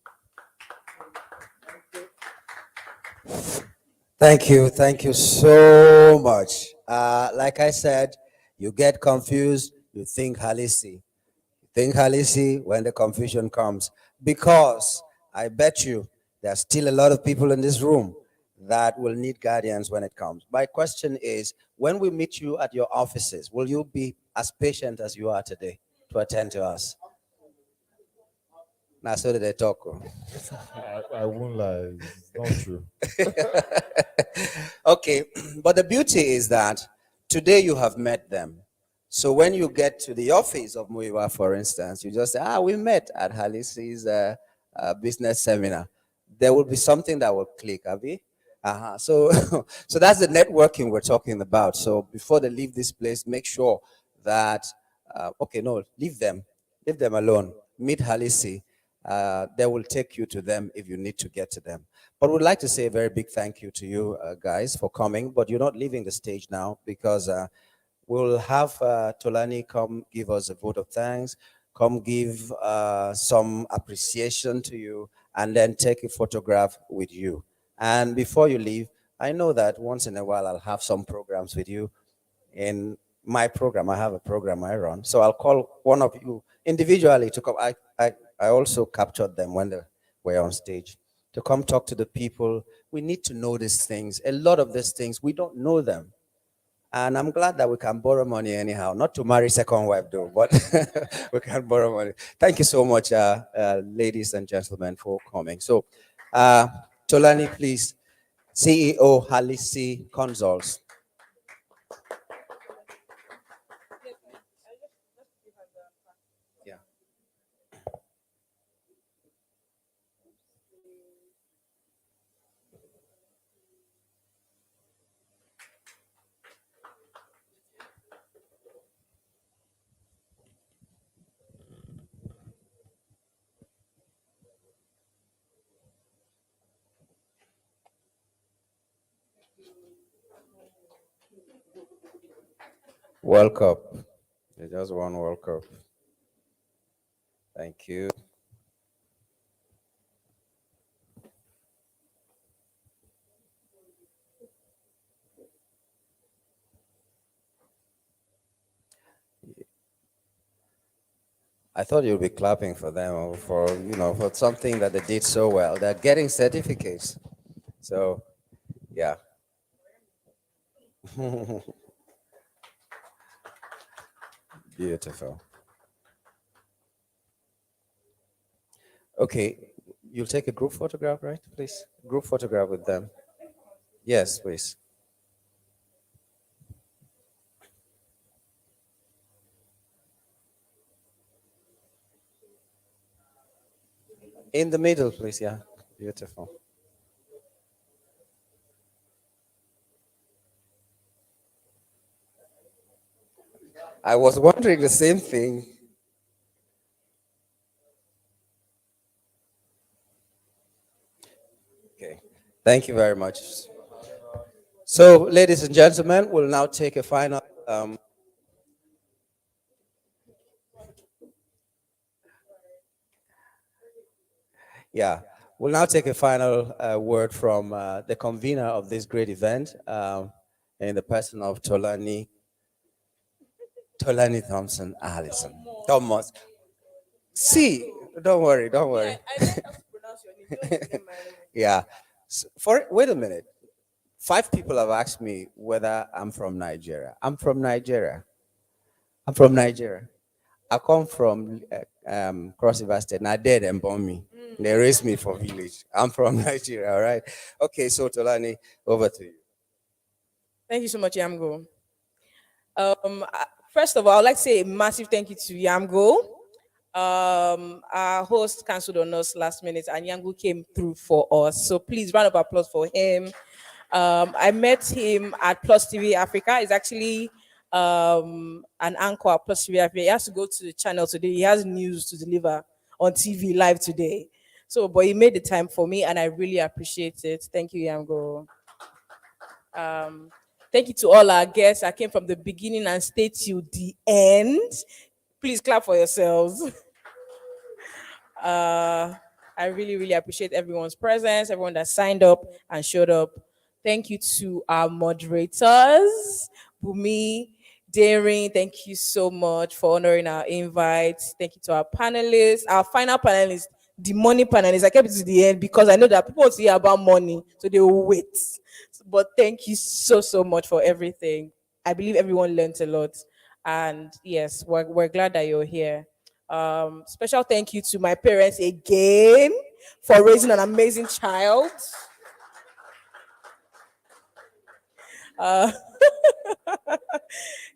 Thank you so much. Like I said, you get confused, you think Halisi. Think Halisi when the confusion comes. Because I bet you there are still a lot of people in this room that will need guardians when it comes. My question is, when we meet you at your offices, will you be as patient as you are today to attend to us? Now, so did they talk. I won't lie, it's not true. Okay, but the beauty is that today you have met them. So when you get to the office of Muyiwa, for instance, you just say, we met at Halisi's business seminar. There will be something that will click, Abi. So, so that's the networking we're talking about. So before they leave this place, make sure that, leave them alone. Meet Halisi. They will take you to them if you need to get to them. But we'd like to say a very big thank you to you guys for coming. But you're not leaving the stage now because we'll have Tolani come give us a vote of thanks, come give some appreciation to you, and then take a photograph with you. And before you leave, I know that once in a while I'll have some programs with you. In my program, I have a program I run. So I'll call one of you individually to come. I also captured them when they were on stage. to come talk to the people. We need to know these things. A lot of these things, we don't know them. And I'm glad that we can borrow money anyhow, not to marry second wife though, but we can borrow money. Thank you so much, ladies and gentlemen, for coming. So, Tolani, please, CEO Halisi Consults. Yeah. World Cup. They just won World Cup. Thank you. I thought you'd be clapping for them or for something that they did so well. They're getting certificates. So, yeah. Beautiful. Okay, you'll take a group photograph, right? Please, group photograph with them. Yes, please. In the middle, please. Yeah, beautiful. I was wondering the same thing. Okay, thank you very much. So, ladies and gentlemen, we'll now take a final. Yeah, we'll now take a final word from the convener of this great event, in the person of Tolani Thompson Allison. Thomas. See, don't worry, don't worry. Yeah. Wait a minute. 5 people have asked me whether I'm from Nigeria. I'm from Nigeria. I'm from Nigeria. I come from Cross River State. Now dead and born me. They raised me for village. I'm from Nigeria. All right. Okay. So Tolani, over to you. Thank you so much, Yamgo. First of all, I'd like to say a massive thank you to Yamgo. Our host canceled on us last minute, and Yamgo came through for us. So please, round of applause for him. I met him at Plus TV Africa. He's actually an anchor at Plus TV Africa. He has to go to the channel today. He has news to deliver on TV live today. So, but he made the time for me, and I really appreciate it. Thank you, Yamgo. Thank you to all our guests. I came from the beginning and stayed till the end. Please clap for yourselves. I really, really appreciate everyone's presence, everyone that signed up and showed up. Thank you to our moderators, Bumi, Daring. Thank you so much for honoring our invite. Thank you to our panelists, our final panelists, the money panelists. I kept it to the end because I know that people want to hear about money, so they will wait. But thank you so, so much for everything. I believe everyone learned a lot. And yes, we're glad that you're here. Special thank you to my parents again for raising an amazing child.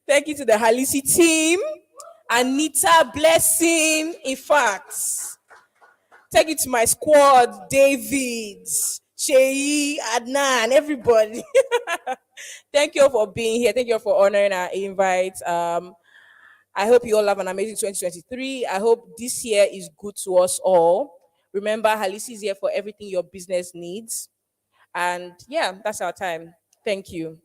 Thank you to the Halisi team, Anita, Blessing, in fact. Thank you to my squad, David, Sheyi, Adnan, everybody. Thank you all for being here. Thank you all for honoring our invite. I hope you all have an amazing 2023. I hope this year is good to us all. Remember, Halisi is here for everything your business needs. And yeah, that's our time. Thank you.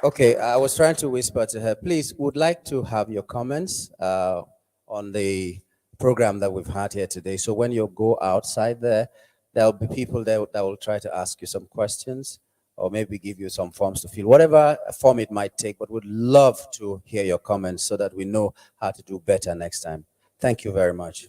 Okay, I was trying to whisper to her. Please, would like to have your comments on the program that we've had here today. So when you go outside there, there'll be people there that will try to ask you some questions or maybe give you some forms to fill, whatever form it might take, but would love to hear your comments so that we know how to do better next time. Thank you very much.